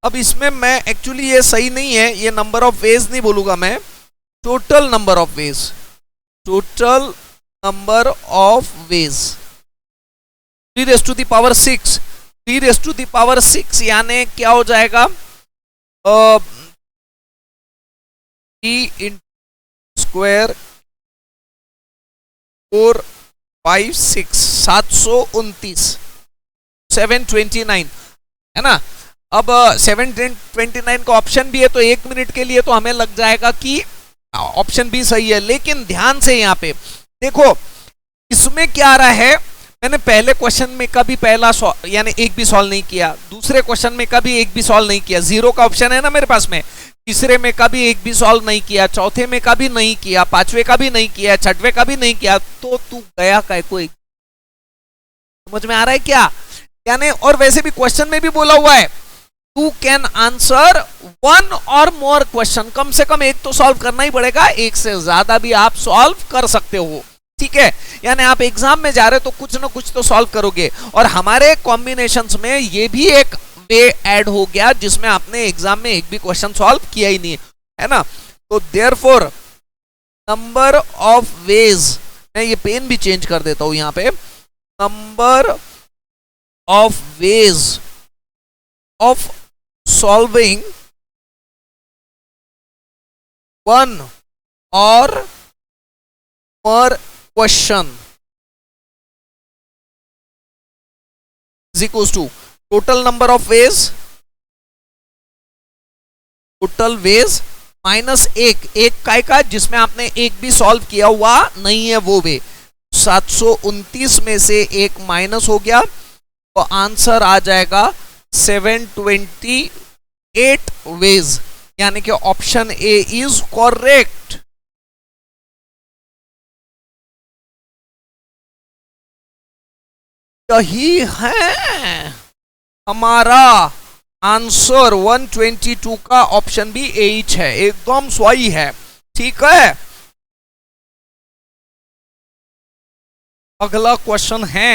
अब इसमें मैं एक्चुअली ये सही नहीं है, ये नंबर ऑफ वेज नहीं बोलूंगा मैं, total number of ways, total number of veg 3⁶। 3⁶ यानी क्या हो जाएगा, 3 स्क्वायर 4 5 6 729 729 है ना। अब 729 का ऑप्शन भी है, तो 1 मिनट के लिए तो हमें लग जाएगा कि ऑप्शन भी सही है। लेकिन ध्यान से यहाँ पे देखो, इसमें क्या आ रहा है, मैंने पहले क्वेश्चन में कभी पहला यानी एक भी सॉल्व नहीं किया, दूसरे क्वेश्चन में कभी एक भी सॉल्व नहीं किया, 0 का ऑप्शन है ना मेरे पास में, तीसरे में कभी एक भी सॉल्व नहीं किया, चौथे में कभी नहीं किया, पांचवे का भी नहीं किया, छठवें का भी नहीं किया, तो तू गया काय को एक। समझ में आ रहा है क्या, यानी और वैसे भी क्वेश्चन में भी बोला हुआ है यू कैन आंसर 1 और मोर क्वेश्चन, कम से कम एक तो सॉल्व करना ही पड़ेगा, एक से ज्यादा भी आप सॉल्व कर सकते हो, ठीक है। यानी आप एग्जाम में जा रहे हो तो कुछ ना कुछ तो सॉल्व करोगे, और हमारे कॉम्बिनेशंस में ये भी एक वे ऐड हो गया जिसमें आपने एग्जाम में एक भी क्वेश्चन सॉल्व किया ही नहीं है ना। तो देयरफॉर नंबर ऑफ वेज, मैं ये पेन भी चेंज कर देता हूं यहां पे, number of ways of solving 1 और more question is equals to total number of ways, total ways minus एक का जिसमें आपने एक भी सॉल्व किया हुआ नहीं है वो वे, 729 में से एक माइनस हो गया, तो आंसर आ जाएगा 728 वेज, यानी कि ऑप्शन ए इज करेक्ट। यही है हमारा आंसर 122 का, ऑप्शन भी एच है, एकदम सही है, ठीक है। अगला क्वेश्चन है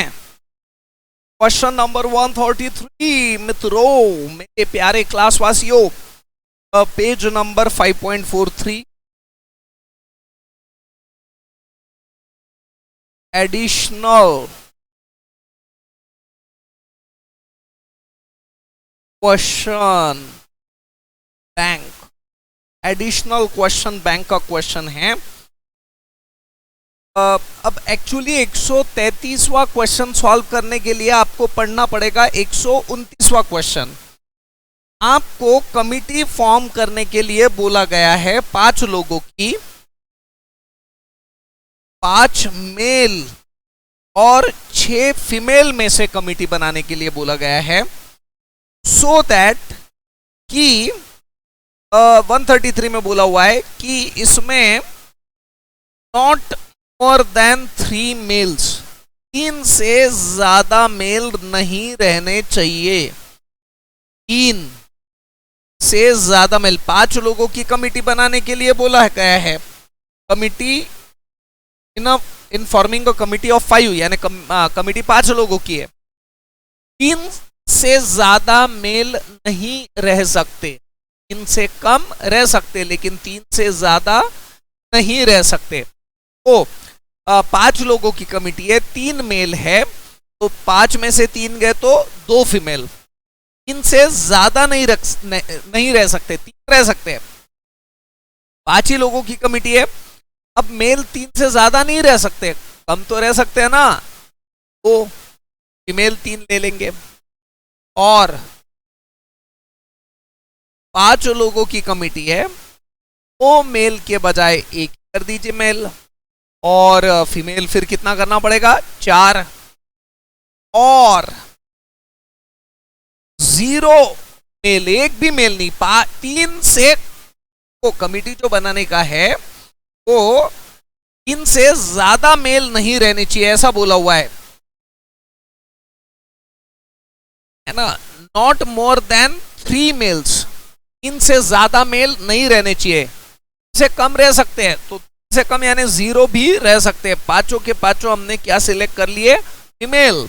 क्वेश्चन नंबर 133 मित्रों, मेरे प्यारे क्लासवासियों, page number 5.43, additional question bank, additional question bank का क्वेश्चन है। अब एक्चुअली 133वां क्वेश्चन सॉल्व करने के लिए आपको पढ़ना पड़ेगा 129वां क्वेश्चन। आपको कमिटी फॉर्म करने के लिए बोला गया है 5 लोगों की, 5 मेल और 6 फीमेल में से कमिटी बनाने के लिए बोला गया है, सो दैट कि 133 में बोला हुआ है कि इसमें नॉट मोर देन 3 मेल्स, 3 से ज्यादा मेल नहीं रहने चाहिए, 3 से ज्यादा मेल। 5 लोगों की कमिटी बनाने के लिए बोला गया है, committee in forming a committee of 5, यानी कमिटी 5 लोगों की है, 3 से ज्यादा मेल नहीं रह सकते, 3 से कम रह सकते लेकिन 3 से ज्यादा नहीं रह सकते। तो 5 लोगों की कमिटी है, 3 मेल है, तो 5 में से 3 गए तो 2 फीमेल, 3 से ज्यादा नहीं रह सकते, 3 रह सकते हैं, 5 ही लोगों की कमिटी है। अब मेल 3 से ज्यादा नहीं रह सकते, कम तो रह सकते हैं ना, तो फीमेल 3 ले लेंगे, और 5 लोगों की कमिटी है, वो मेल के बजाय 1 कर दीजिए मेल, और फीमेल फिर कितना करना पड़ेगा, 4, और जीरो मेल, एक भी मेल नहीं, 3 से को कमिटी जो बनाने का है वो 3 से ज्यादा मेल नहीं रहने चाहिए, ऐसा बोला हुआ है ना। नॉट मोर देन 3 मेल्स, 3 से ज्यादा मेल नहीं रहने चाहिए, इससे कम रह सकते हैं तो से कम यानी 0 भी रह सकते हैं। पांचों के पांचों हमने क्या सिलेक्ट कर लिए, फीमेल,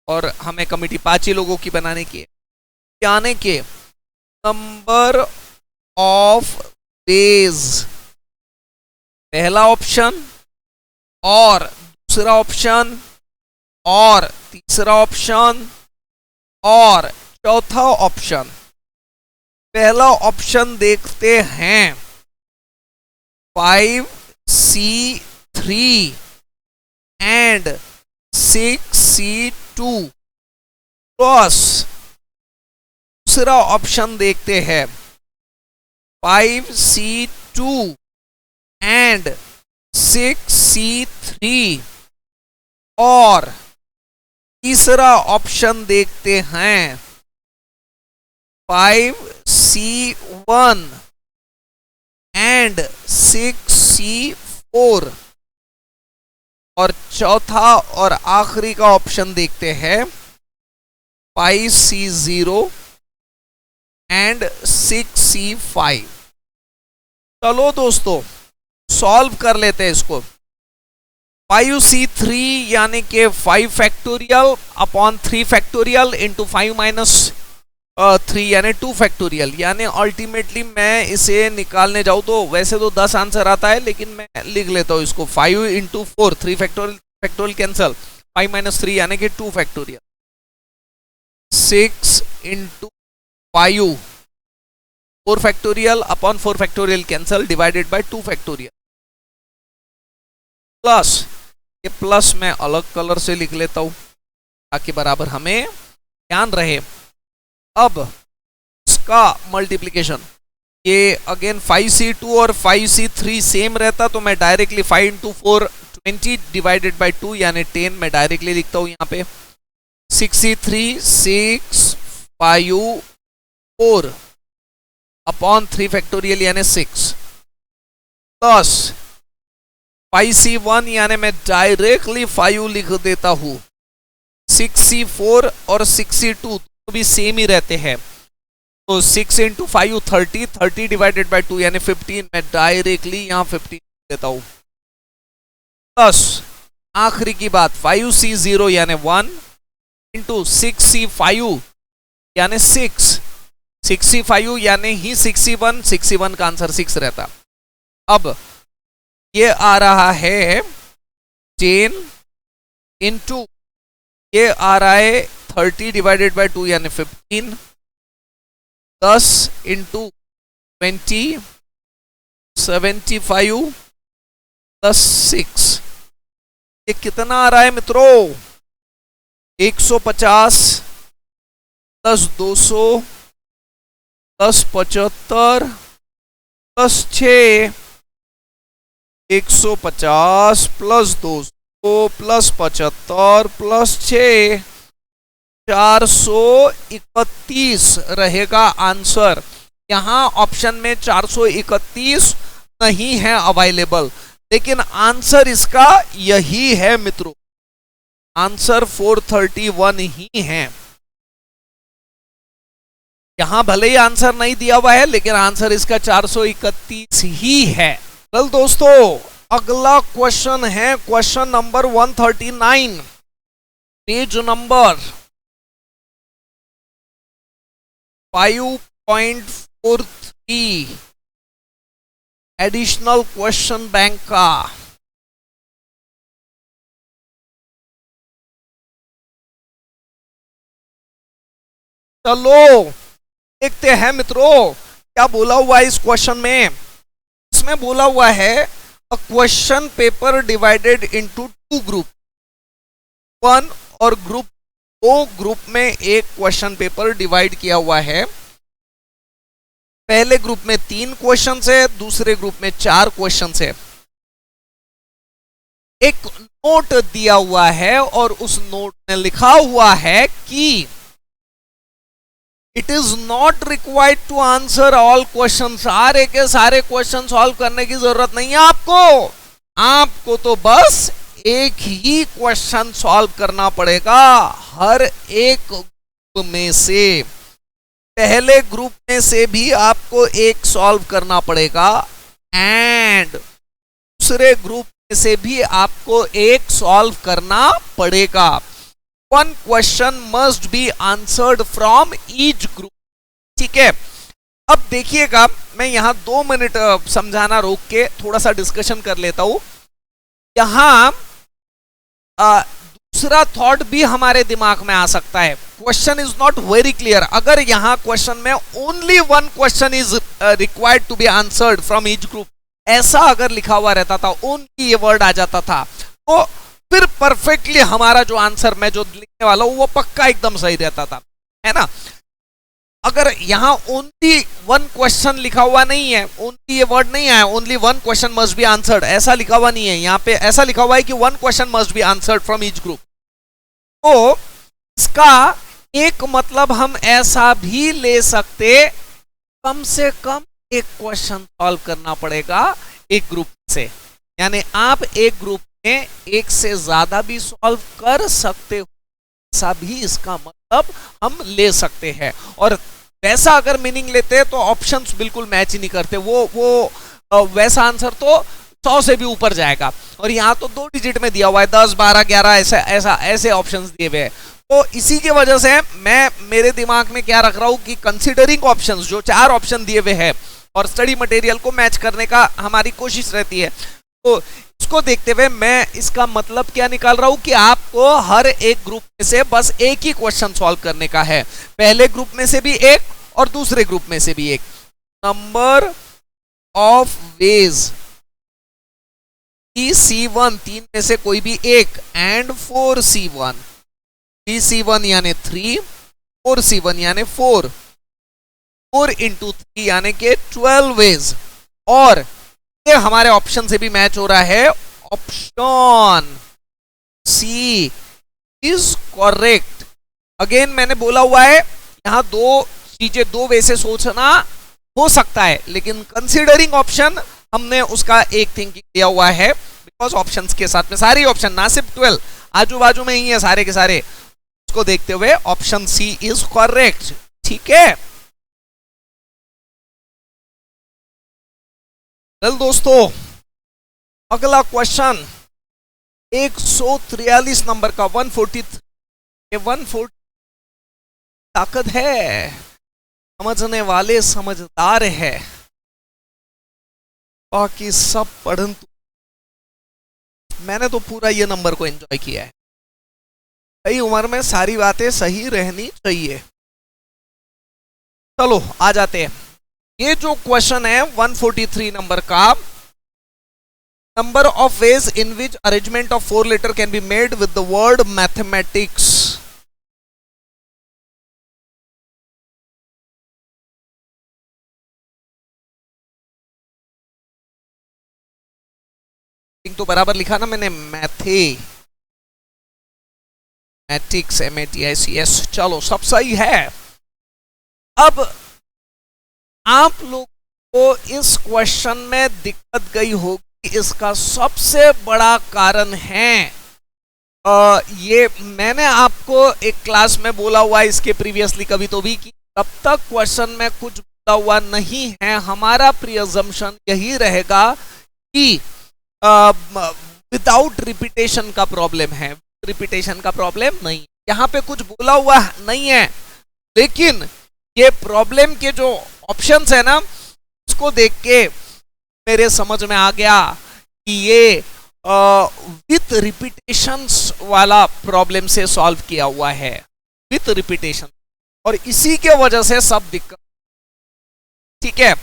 और हमें कमिटी 5 ही लोगों की बनाने की है, यानी कि नंबर ऑफ डेज पहला ऑप्शन और दूसरा ऑप्शन और तीसरा ऑप्शन और चौथा ऑप्शन। पहला ऑप्शन देखते हैं 5C3 एंड 6C2 प्लस दूसरा ऑप्शन देखते हैं 5C2 एंड 6C3 और तीसरा ऑप्शन देखते हैं 5C1 एंड 6C4 और चौथा और आखिरी का ऑप्शन देखते हैं 5C0 एंड 6C5। चलो दोस्तों सॉल्व कर लेते हैं इसको। 5C3 यानी कि 5 factorial upon 3 factorial into 5 minus 3 यानी 2 फैक्टोरियल, यानी अल्टीमेटली मैं इसे निकालने जाऊं तो वैसे तो 10 आंसर आता है, लेकिन मैं लिख लेता हूं इसको 5 इंटू 4, 3 फैक्टोरियल कैंसल, 5 माइनस 3 यानी कि 2 factorial, 6 into 5 4 factorial upon 4 factorial cancel divided by 2 factorial plus, ये प्लस मैं अलग कलर से लिख लेता हूं ताकि बराबर हमें ध्यान रहे। अब इसका मल्टीप्लिकेशन, ये अगेन 5C2 और 5C3 सेम रहता तो मैं डायरेक्टली 5 इंटू 4 20 डिवाइडेड बाई 2 यानी 10 मैं डायरेक्टली लिखता हूं यहां पे। 6C3 6 5 4 अपॉन 3 फैक्टोरियल यानी 6 प्लस 5C1 यानी मैं डायरेक्टली 5 लिख देता हूं। 6C4 और 6C2 तो भी सेम ही रहते हैं तो 6 इंटू 5 30, 30 डिवाइडेड बाई 2 यानी 15, मैं डायरेक्टली यहां 15 देता हूं प्लस आखिरी की बात 5C0 यानी 1 इंटू 6C5 यानी 6, 6C5 यानी ही 6C1, 6C1 का आंसर 6 रहता। अब ये आ रहा है 10 इंटू ये आ रहा है 30 डिवाइडेड बाई 2 यानी 15, 10 इंटू 20 75 प्लस 6, ये कितना आ रहा है मित्रों 150 plus 200 plus 75 plus 6, 150 plus 200 plus 75 plus 6 431 रहेगा आंसर। यहां ऑप्शन में 431 नहीं है अवेलेबल, लेकिन आंसर इसका यही है मित्रों, आंसर 431 ही है। यहां भले ही आंसर नहीं दिया हुआ है लेकिन आंसर इसका 431 ही है। कल दोस्तों अगला क्वेश्चन है question number 139, page number 5.43 additional question bank का। चलो देखते हैं मित्रों क्या बोला हुआ है इस क्वेश्चन में। इसमें बोला हुआ है a question paper divided into 2 group, 1 और ग्रुप 2 ग्रुप में एक क्वेश्चन पेपर डिवाइड किया हुआ है। पहले ग्रुप में 3 क्वेश्चन है, दूसरे ग्रुप में 4 क्वेश्चन है। एक नोट दिया हुआ है और उस नोट में लिखा हुआ है कि it is not required to answer all question, सारे के सारे क्वेश्चन सॉल्व करने की जरूरत नहीं है आपको तो बस एक ही क्वेश्चन सॉल्व करना पड़ेगा हर एक ग्रुप में से। पहले ग्रुप में से भी आपको एक सॉल्व करना पड़ेगा एंड दूसरे ग्रुप में से भी आपको एक सॉल्व करना पड़ेगा। One question must be answered from each group. ठीक है, अब देखिएगा मैं यहां 2 मिनट समझाना रोक के थोड़ा सा डिस्कशन कर लेता हूं। यहां दूसरा थॉट भी हमारे दिमाग में आ सकता है, question is not very clear. अगर यहां क्वेश्चन में only one question is required to be answered from each group, ऐसा अगर लिखा हुआ रहता था, ओनली ये वर्ड आ जाता था, तो फिर परफेक्टली हमारा जो आंसर मैं जो लिखने वाला हूं वो पक्का एकदम सही रहता था, है ना। अगर यहां ओनली वन क्वेश्चन लिखा हुआ नहीं है, ओनली ये वर्ड नहीं आया, only one question must be answered, ऐसा लिखा हुआ नहीं है, यहां पे ऐसा लिखा हुआ है कि one question must be answered from each group. तो इसका एक मतलब हम ऐसा भी ले सकते, कम से कम एक क्वेश्चन सॉल्व करना पड़ेगा एक ग्रुप से, यानी आप एक ग्रुप में एक से ज्यादा भी सॉल्व कर सकते हो, ऐसा भी इसका मतलब हम ले सकते हैं। और वैसा अगर मीनिंग लेते तो ऑप्शंस बिल्कुल मैच ही नहीं करते, वो वैसा आंसर तो 100 से भी ऊपर जाएगा, और यहाँ तो 2 डिजिट में दिया हुआ है, 10 12 11 ऐसे ऑप्शंस दिए हुए हैं। तो इसी की वजह से मैं मेरे दिमाग में क्या रख रहा हूं कि कंसीडरिंग ऑप्शंस, जो 4 ऑप्शन दिए हुए हैं और स्टडी मटेरियल को मैच करने का हमारी कोशिश रहती है, तो इसको देखते हुए मैं इसका मतलब क्या निकाल रहा हूं कि आपको हर एक ग्रुप में से बस एक ही क्वेश्चन सॉल्व करने का है, पहले ग्रुप में से भी एक और दूसरे ग्रुप में से भी एक। नंबर ऑफ वेज C1, 3 में से कोई भी एक, एंड 4C1, 3C1 यानी 3, 4C1 यानी 4, 4 into 3 यानी के 12 वेज, और ये हमारे ऑप्शन से भी मैच हो रहा है, option C is correct. Again मैंने बोला हुआ है यहां 2 चीजें 2 वे से सोचना हो सकता है, लेकिन कंसीडरिंग ऑप्शन हमने उसका एक थिंकिंग दिया हुआ है, बिकॉज ऑप्शंस के साथ में सारे ऑप्शन ना सिर्फ 12 आजू बाजू में ही है सारे के सारे, उसको देखते हुए ऑप्शन सी इज करेक्ट। ठीक है, चल दोस्तों अगला क्वेश्चन 143 नंबर का 143, 140 ताकत है, समझने वाले समझदार है, बाकी सब पढ़ंतु। मैंने तो पूरा ये नंबर को एंजॉय किया है, सही उम्र में सारी बातें सही रहनी चाहिए। चलो आ जाते हैं, ये जो क्वेश्चन है 143 नंबर का, number of ways in which arrangement of 4 letter can be made with the word mathematics. तो बराबर लिखा ना मैंने, मैथमेटिक्स MATICS, चलो सब सही है। अब आप लोग को इस क्वेश्चन में दिक्कत गई होगी, इसका सबसे बड़ा कारण है ये मैंने आपको एक क्लास में बोला हुआ है इसके प्रीवियसली कभी तो भी, कि तब तक क्वेश्चन में कुछ बोला हुआ नहीं है, हमारा प्रीअजम्पशन यही रहेगा कि विदाउट रिपीटेशन का प्रॉब्लम है, रिपीटेशन का प्रॉब्लम नहीं, यहाँ पे कुछ बोला हुआ नहीं है, लेकिन ये प्रॉब्लम के जो ऑप्शंस है ना उसको देख के मेरे समझ में आ गया कि ये विथ रिपीटेशंस वाला प्रॉब्लम से सॉल्व किया हुआ है, विथ रिपीटेशन, और इसी के वजह से सब दिक्कत। ठीक है,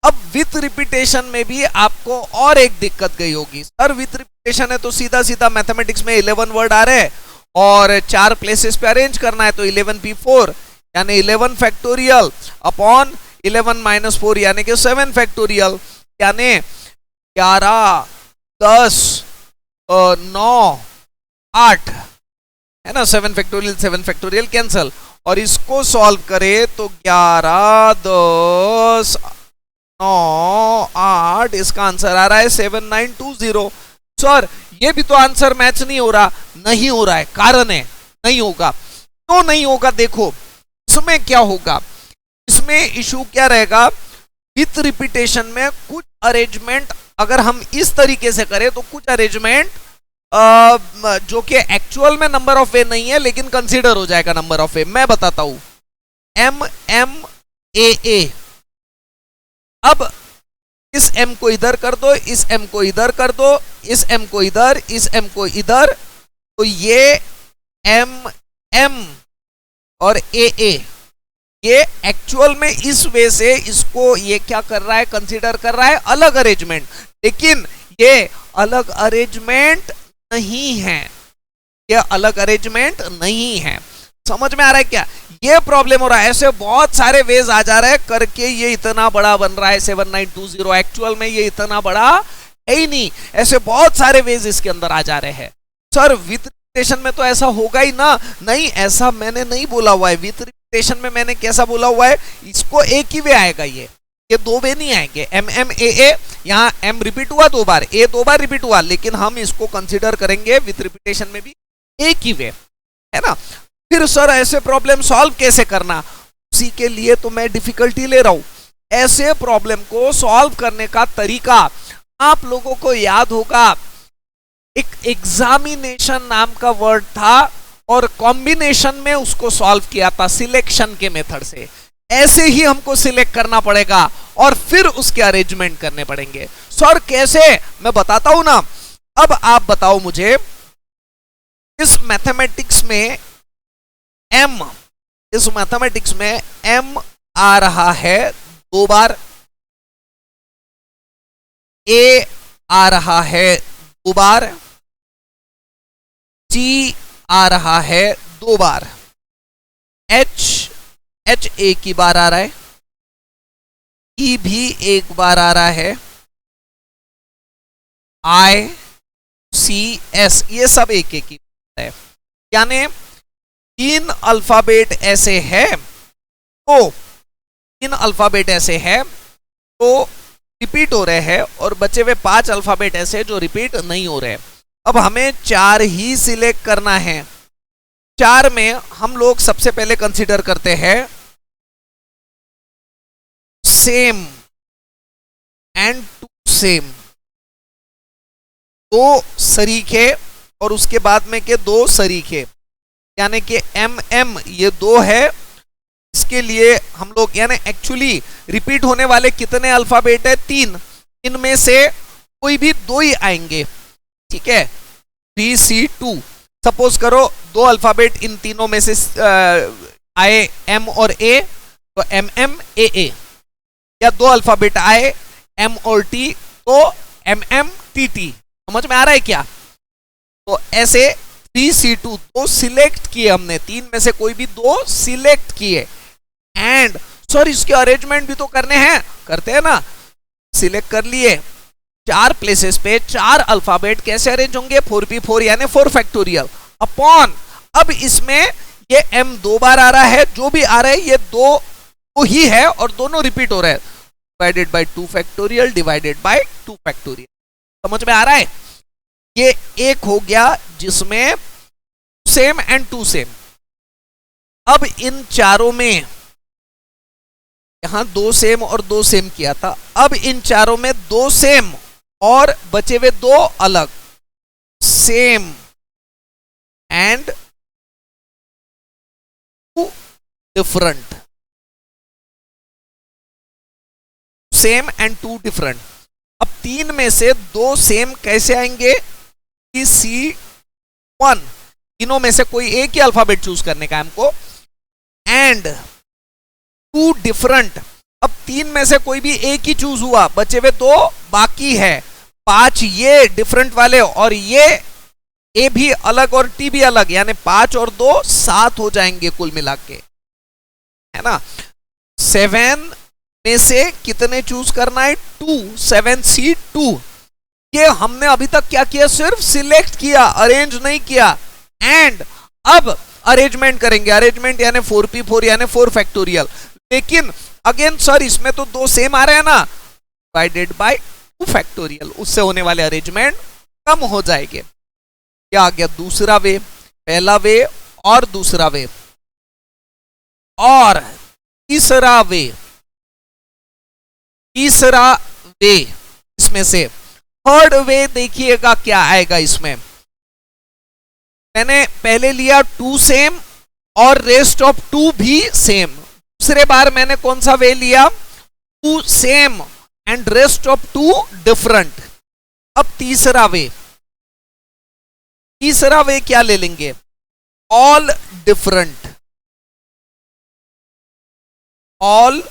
अब विथ रिपीटेशन में भी आपको और एक दिक्कत गई होगी, सर विथ रिपीटेशन है तो सीधा सीधा मैथमेटिक्स में 11 वर्ड आ रहे हैं और 4 प्लेसेस पे अरेंज करना है, तो 11p4 यानी 11 फैक्टोरियल अपॉन 11 माइनस 4 यानी कि 7 फैक्टोरियल, यानी 11 10 9 8 है ना, 7 फैक्टोरियल कैंसल, और इसको सॉल्व करे तो 11 10 9 8, इसका आंसर आ रहा है 7920। सर ये भी तो आंसर मैच नहीं हो रहा। नहीं हो रहा है, कारण है नहीं होगा। क्यों नहीं होगा? देखो इसमें क्या होगा, इसमें इशू क्या रहेगा, विथ रिपीटेशन में कुछ अरेंजमेंट अगर हम इस तरीके से करें तो कुछ अरेंजमेंट जो कि एक्चुअल में नंबर ऑफ वे नहीं है लेकिन कंसीडर हो जाएगा नंबर ऑफ वे। मैं बताता हूं, एम एम ए ए, अब इस m को इधर कर दो, इस m को इधर कर दो, इस m को इधर, इस m को इधर, तो ये m m और a a, ये एक्चुअल में इस वे से इसको ये क्या कर रहा है, कंसीडर कर रहा है अलग अरेंजमेंट, लेकिन ये अलग अरेंजमेंट नहीं है, ये अलग अरेंजमेंट नहीं है। समझ में आ रहा है क्या? ये प्रॉब्लम हो रहा है। ऐसे बहुत सारे वेज आ जा रहे हैं करके ये इतना बड़ा बन रहा है 7920, एक्चुअल में ये इतना बड़ा है ही नहीं। ऐसे बहुत सारे वेज इसके अंदर आ जा रहे हैं। सर विथ रिपीटेशन में तो ऐसा होगा ही ना। नहीं, ऐसा मैंने नहीं बोला हुआ है। विथ रिपीटेशन में मैंने कैसा बोला हुआ है, इसको एक ही वे आएगा, ये दो वे नहीं आएंगे। एम एम ए ए, यहाँ एम रिपीट हुआ 2 बार, ए 2 बार रिपीट हुआ, लेकिन हम इसको कंसिडर करेंगे विथ रिपीटेशन में भी एक ही वे, है ना। फिर सर ऐसे प्रॉब्लम सॉल्व कैसे करना, उसी के लिए तो मैं डिफिकल्टी ले रहा हूं। ऐसे प्रॉब्लम को सॉल्व करने का तरीका आप लोगों को याद होगा, एक एग्जामिनेशन नाम का वर्ड था और कॉम्बिनेशन में उसको सॉल्व किया था सिलेक्शन के मेथड से। ऐसे ही हमको सिलेक्ट करना पड़ेगा और फिर उसके अरेंजमेंट करने पड़ेंगे। सर कैसे, मैं बताता हूं ना। अब आप बताओ मुझे, इस मैथमेटिक्स में m, इस मैथमेटिक्स में m आ रहा है 2 बार, a आ रहा है 2 बार, g आ रहा है 2 बार, h एक ही बार आ रहा है, e भी एक बार आ रहा है, i c s ये सब एक एक ही है। यानी 3 अल्फाबेट ऐसे है, तो 3 अल्फाबेट ऐसे है तो रिपीट हो रहे हैं और बचे हुए 5 अल्फाबेट ऐसे जो रिपीट नहीं हो रहे। अब हमें 4 ही सिलेक्ट करना है। 4 में हम लोग सबसे पहले कंसीडर करते हैं सेम एंड टू सेम, 2 सरीखे और उसके बाद में के 2 सरीखे, यानी कि एम एम ये 2 है। इसके लिए हम लोग यानी एक्चुअली रिपीट होने वाले कितने अल्फाबेट है, 3, इनमें से कोई भी 2 ही आएंगे, ठीक है। BC2 सपोज करो 2 अल्फाबेट इन तीनों में से आए M और A, तो MM AA, या 2 अल्फाबेट आए M और T तो MM TT। समझ में आ रहा है क्या? तो ऐसे BC2 2 सिलेक्ट किए हमने, 3 में से कोई भी 2 सिलेक्ट किए। एंड सर इसके अरेंजमेंट भी तो करने हैं, करते हैं ना। सिलेक्ट कर लिए 4 प्लेसेस पे 4 अल्फाबेट कैसे अरेंज होंगे, 4p4 यानी 4 फैक्टोरियल अपॉन, अब इसमें ये M 2 बार आ रहा है, जो भी आ रहा है ये 2 ही है और दोनों रिपीट हो रहे हैं, divided by 2 factorial divided by 2 factorial. समझ में आ रहा है? ये एक हो गया जिसमें सेम एंड टू सेम। अब इन चारों में यहां 2 सेम और 2 सेम किया था, अब इन चारों में 2 सेम और बचे हुए 2 अलग, same and two different, same and 2 different. अब 3 में से 2 सेम कैसे आएंगे, C1, तीनों में से कोई एक ही अल्फाबेट चूज करने का हमको, एंड 2 डिफरेंट। अब 3 में से कोई भी एक ही चूज हुआ, बचे हुए 2 बाकी है, 5 ये डिफरेंट वाले और ये ए भी अलग और टी भी अलग, यानी 5 और 2 7 हो जाएंगे कुल मिला के, है ना। 7 में से कितने चूज करना है, 2, 7C2। ये हमने अभी तक क्या किया, सिर्फ सिलेक्ट किया, अरेंज नहीं किया। एंड अब अरेंजमेंट करेंगे, अरेंजमेंट यानी 4p4 यानी 4 फैक्टोरियल, लेकिन अगेन सर इसमें तो दो सेम आ रहे हैं ना, डिवाइडेड बाय 2 फैक्टोरियल, उससे होने वाले अरेंजमेंट कम हो जाएंगे। क्या आ गया दूसरा वे, पहला वे और दूसरा वे, और तीसरा वे, तीसरा वे इसमें से थर्ड वे देखिएगा क्या आएगा इसमें। मैंने पहले लिया 2 सेम और रेस्ट ऑफ 2 भी सेम, दूसरे बार मैंने कौन सा वे लिया, 2 same and rest of 2 different. अब तीसरा वे, तीसरा वे क्या ले लेंगे, all different, all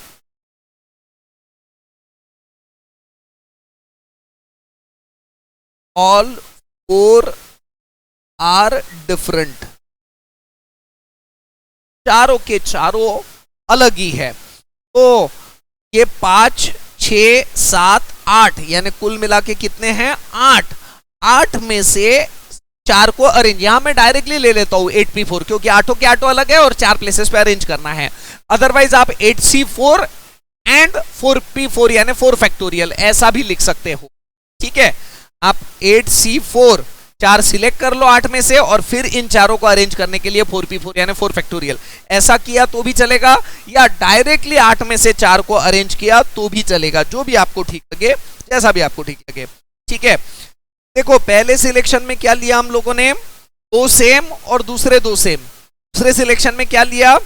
all 4 are different, चारों के चारों अलग ही है। तो ये 5 6 7 8 यानी कुल मिला के कितने हैं 8, 8 में से 4 को अरेंज, यहां मैं डायरेक्टली ले लेता हूं 8p4 क्योंकि आठों के आठों अलग है और 4 प्लेसेस पे अरेंज करना है। अदरवाइज आप 8c4 एंड 4p4 यानी 4 फैक्टोरियल ऐसा भी लिख सकते हो, ठीक है। आप 8c4 4 सिलेक्ट कर लो 8 में से और फिर इन चारों को अरेंज करने के लिए 4p4 यानी 4 फैक्टोरियल ऐसा किया तो भी चलेगा, या डायरेक्टली 8 में से 4 को अरेंज किया तो भी चलेगा, जो भी आपको ठीक लगे, जैसा भी आपको ठीक लगे, ठीक है। देखो पहले सिलेक्शन में क्या लिया हम लोगों ने, 2 सेम और दूसरे 2 सेम, दूसरे सिलेक्शन में क्या लिया,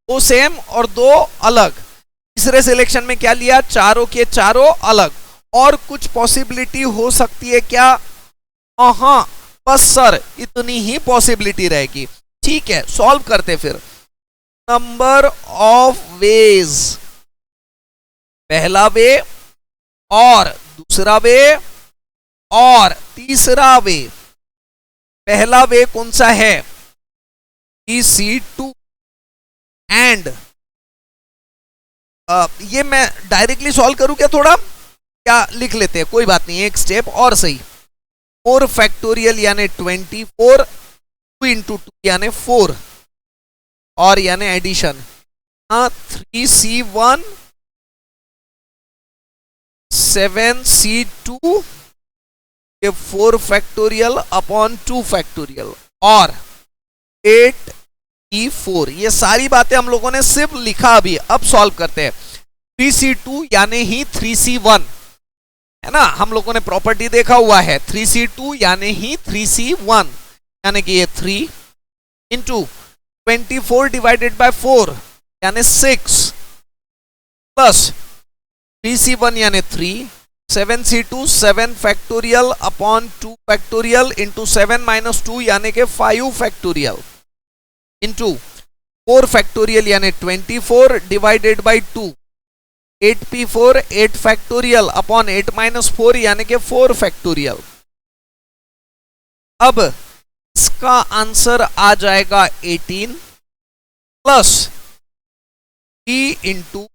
2 सेम और 2 अलग, तीसरे सिलेक्शन में क्या लिया, चारों के चारों अलग। और कुछ पॉसिबिलिटी हो सकती है क्या, हाँ बस सर इतनी ही पॉसिबिलिटी रहेगी, ठीक है। सॉल्व करते फिर, नंबर ऑफ वेज, पहला वे और दूसरा वे और तीसरा वे, पहला वे कौन सा है, PC2 एंड ये मैं डायरेक्टली सॉल्व करूं क्या, थोड़ा क्या लिख लेते हैं, कोई बात नहीं, एक स्टेप और सही, 4 फैक्टोरियल यानी 24, 2 इंटू 2 यानी 4 और यानी एडिशन, 3c1 7c2 ये 4 फैक्टोरियल अपॉन 2 फैक्टोरियल और 8e4, ये सारी बातें हम लोगों ने सिर्फ लिखा अभी। अब सॉल्व करते हैं, 3c2 यानी ही 3c1 है ना, हम लोगों ने प्रॉपर्टी देखा हुआ है, 3c2 यानी ही 3c1 यानी कि ये 3 इंटू 24 डिवाइडेड बाय 4 यानी 6 प्लस 3c1 यानी 3, 7c2 7 factorial upon 2 factorial into 7 minus 2 यानी कि 5 फैक्टोरियल इंटू 4 फैक्टोरियल यानी 24 divided by 2, 8p4 8 factorial upon 8 minus 4 यानी कि 4 फैक्टोरियल। अब इसका आंसर आ जाएगा 18 plus 3 into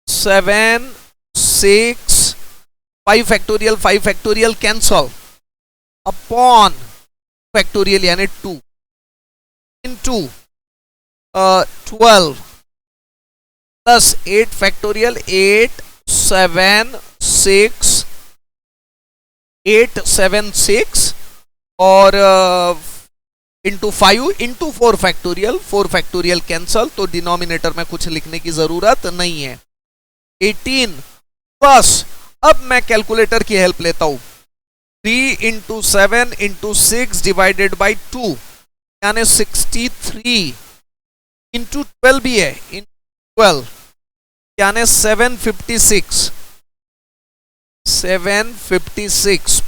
7 6 5 factorial cancel upon factorial यानी 2 इंटू 12 प्लस 8 फैक्टोरियल 8 7 6 8 7 6 और इंटू 5 इंटू 4 फैक्टोरियल कैंसल, तो डिनोमिनेटर में कुछ लिखने की जरूरत नहीं है। 18 प्लस, अब मैं कैलकुलेटर की हेल्प लेता हूं, 3 इंटू 7 इंटू 6 डिवाइडेड बाई 2 यानी 63 इंटू 12 भी है, इन 12 यानी 756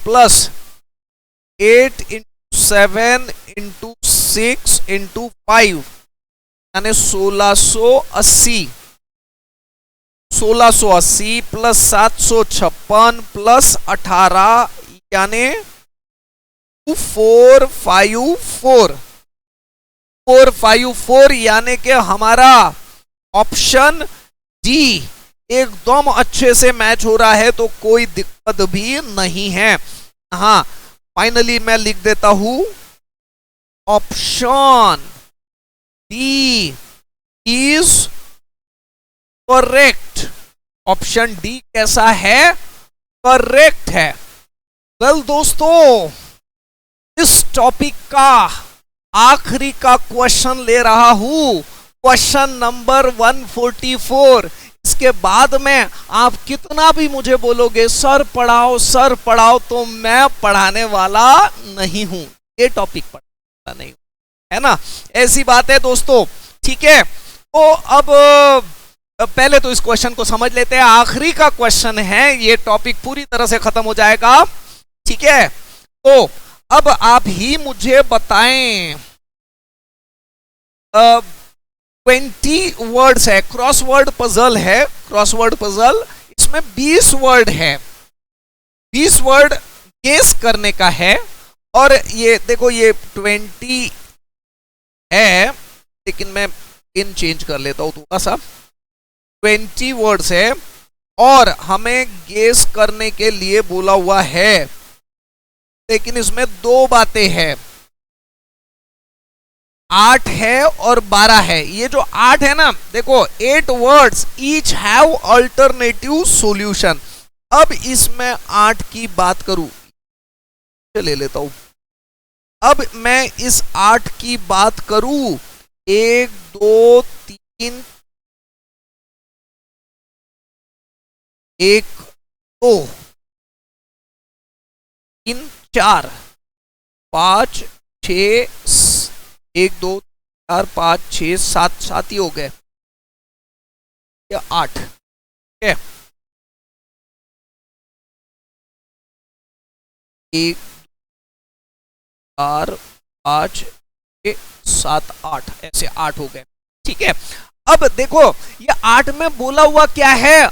प्लस 8 इंटू 7 इंटू 6 इंटू 5 यानी 1680 प्लस 756 प्लस 18 यानी 454 यानी कि हमारा ऑप्शन डी एकदम अच्छे से मैच हो रहा है, तो कोई दिक्कत भी नहीं है। हाँ फाइनली मैं लिख देता हूं option D is correct. Option D कैसा है? करेक्ट है। वेल दोस्तों, इस टॉपिक का आखिरी का क्वेश्चन ले रहा हूं, क्वेश्चन नंबर 144। इसके बाद में आप कितना भी मुझे बोलोगे सर पढ़ाओ, तो मैं पढ़ाने वाला नहीं हूं, ये टॉपिक पढ़ाने वाला नहीं हूं, है ना। ऐसी बात है दोस्तों, ठीक है। तो अब पहले तो इस क्वेश्चन को समझ लेते हैं। आखिरी का क्वेश्चन है, ये टॉपिक पूरी तरह से खत्म हो जाएगा, ठीक है। तो अब आप ही मुझे बताएं, 20 वर्ड्स है, क्रॉसवर्ड पजल है, क्रॉसवर्ड पजल, इसमें 20 वर्ड है, 20 वर्ड गेस करने का है। और ये देखो, ये 20 है, लेकिन मैं इन चेंज कर लेता हूं थोड़ा सा। 20 वर्ड्स है और हमें गेस करने के लिए बोला हुआ है, लेकिन इसमें दो बातें हैं, 8 है और 12 है। ये जो 8 है ना, देखो 8 words each have alternative solution. अब इसमें 8 की बात करूं, ले लेता हूं। अब मैं इस 8 की बात करूं, 1 2 3, 1 2 3 4 5 6 1 2 4 5 6 7, 7 ही हो गए, या 8, ठीक है। 1 4 5 6 7 8, ऐसे 8 हो गए, ठीक है। अब देखो, ये 8 में बोला हुआ क्या है,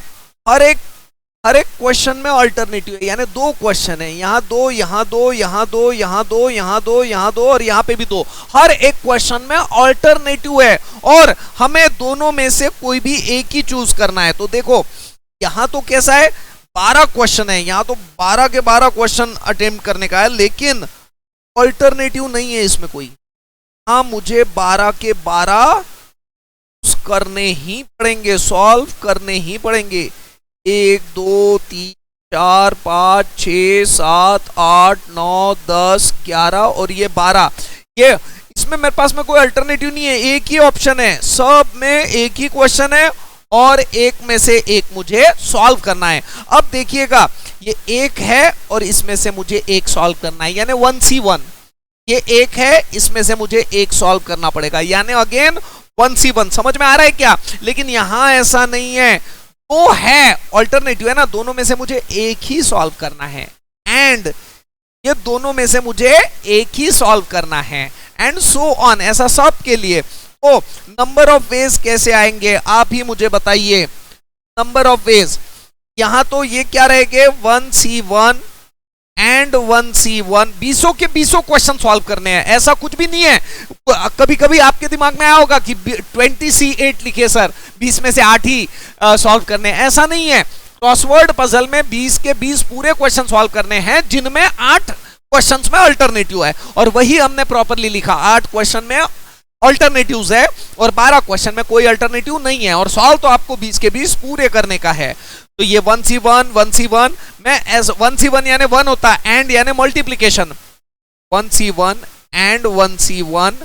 हर एक क्वेश्चन में अल्टरनेटिव है, यानी 2 क्वेश्चन है, यहां 2, यहां 2, यहां 2, यहां 2, यहां 2, यहां 2 और यहां पे भी 2। हर एक क्वेश्चन में अल्टरनेटिव है और हमें दोनों में से कोई भी एक ही चूज करना है। तो देखो, यहां तो कैसा है, 12 क्वेश्चन है, यहां तो 12 के 12 क्वेश्चन अटेम्प्ट करने का है, लेकिन अल्टरनेटिव नहीं है इसमें कोई। हाँ, मुझे 12 के 12 करने ही पड़ेंगे, सॉल्व करने ही पड़ेंगे। 1 2 3 4 5 6 7 8 9 10 11 और ये 12, ये इसमें मेरे पास में कोई अल्टरनेटिव नहीं है, एक ही ऑप्शन है, सब में एक ही क्वेश्चन है और एक में से एक मुझे सॉल्व करना है। अब देखिएगा, ये एक है और इसमें से मुझे एक सॉल्व करना है, यानी 1C1। ये एक है, इसमें से मुझे एक सॉल्व करना पड़ेगा, यानी अगेन 1C1। समझ में आ रहा है क्या? लेकिन यहां ऐसा नहीं है, तो है ऑल्टरनेटिव है ना, दोनों में से मुझे एक ही सॉल्व करना है, एंड ये दोनों में से मुझे एक ही सॉल्व करना है, एंड सो ऑन, ऐसा सब के लिए। तो नंबर ऑफ वेज कैसे आएंगे, आप ही मुझे बताइए। नंबर ऑफ वेज, यहां तो ये क्या रहेंगे, 1C1 एंड 1C1, 20 के 20 क्वेश्चन सॉल्व करने हैं, ऐसा कुछ भी नहीं है। कभी कभी आपके दिमाग में आया होगा कि 20C8 लिखे सर, 20 में से 8 ही सॉल्व करने हैं, ऐसा नहीं है। क्रॉसवर्ड पजल में 20 के 20 पूरे क्वेश्चन सॉल्व करने हैं, जिनमें 8 क्वेश्चंस में अल्टरनेटिव है, और वही हमने प्रॉपरली लिखा। 8 क्वेश्चन में अल्टरनेटिव्स है और 12 क्वेश्चन में कोई अल्टरनेटिव नहीं है, और सॉल्व तो आपको 20 के 20 पूरे करने का है। तो ये 1C1 में एस 1C1 यानी 1 होता है, एंड यानी multiplication, 1C1 and 1C1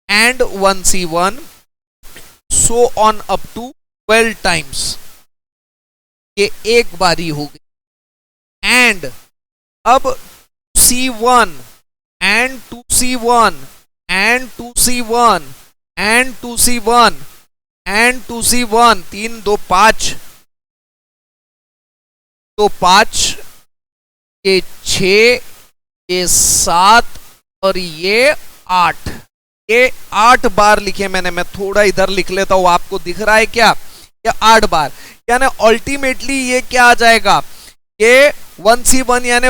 and 1C1, so on up to 12 times, ये एक बारी हो गई। एंड अब C1 and 2C1 and 2C1 and 2C1 and 2C1, 3 2 5, तो 5, ये 6, ये 7 और ये 8, ये 8 बार लिखे मैंने। मैं थोड़ा इधर लिख लेता हूं, आपको दिख रहा है क्या, ये 8 बार, यानी अल्टीमेटली ये क्या आ जाएगा, ये 1C1 यानी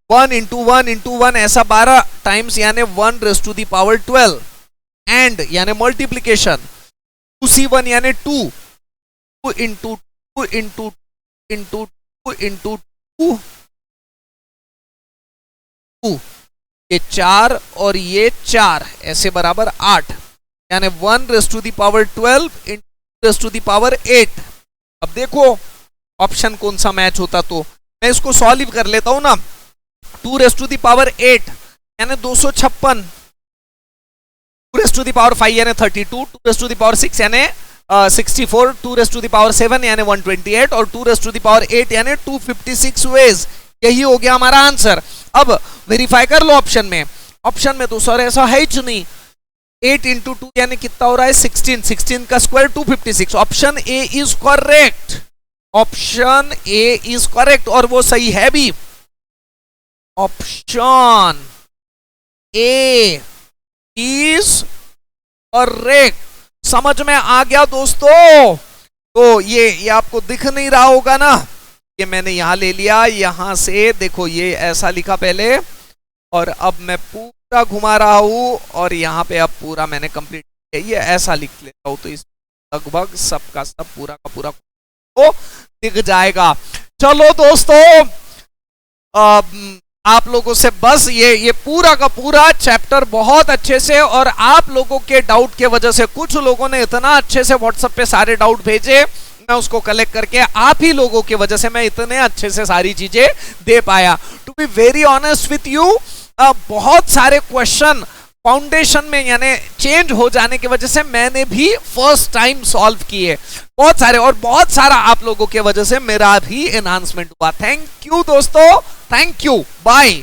1 इंटू 1 इंटू 1, ऐसा 12 टाइम्स, यानी 1 raise to the power 12, and यानी मल्टीप्लीकेशन, 2C1 यानी 2 इंटू 2 इंटू इंटू 2 इंटू 2, ये 4 और ये 4 ऐसे बराबर 8, यानी 1 raise to the power 12 into 2 raise to the power 8। अब देखो ऑप्शन कौन सा मैच होता, तो मैं इसको सॉल्व कर लेता हूं ना। 2 रेज़ टू द पावर 8 यानी 256, 2 रेज़ टू द पावर 5 यानी 32, 2 रेज़ टू द पावर 6 यानी 64, 2 रेज़ टू द पावर 7 यानी 128 और 2 रेज़ टू द पावर 8 यानी 256 वेज। यही हो गया हमारा आंसर। अब वेरीफाई कर लो ऑप्शन में। ऑप्शन में तो सर ऐसा है ही नहीं। 8 इंटू 2 यानी कितना हो रहा है 16, 16 का square 256। Option A is correct, option A is correct और वो सही है भी। Option A is correct. समझ में आ गया दोस्तों? तो ये आपको दिख नहीं रहा होगा ना, ये मैंने यहां ले लिया, यहां से देखो ये ऐसा लिखा पहले और अब मैं पूरा घुमा रहा हूं और यहां पे अब पूरा मैंने कंप्लीट किया, ये ऐसा लिख लेता हूं तो इस लगभग सबका सब पूरा का पूरा तो दिख जाएगा। चलो दोस्तों, आप लोगों से बस ये पूरा का पूरा चैप्टर बहुत अच्छे से, और आप लोगों के डाउट के वजह से कुछ लोगों ने इतना अच्छे से व्हाट्सएप पे सारे डाउट भेजे, मैं उसको कलेक्ट करके आप ही लोगों की वजह से मैं इतने अच्छे से सारी चीजें दे पाया। To be very honest with you, बहुत सारे क्वेश्चन फाउंडेशन में यानी चेंज हो जाने की वजह से मैंने भी फर्स्ट टाइम सॉल्व किए बहुत सारे, और बहुत सारा आप लोगों की वजह से मेरा भी एनहांसमेंट हुआ। थैंक यू दोस्तों, थैंक यू, बाय।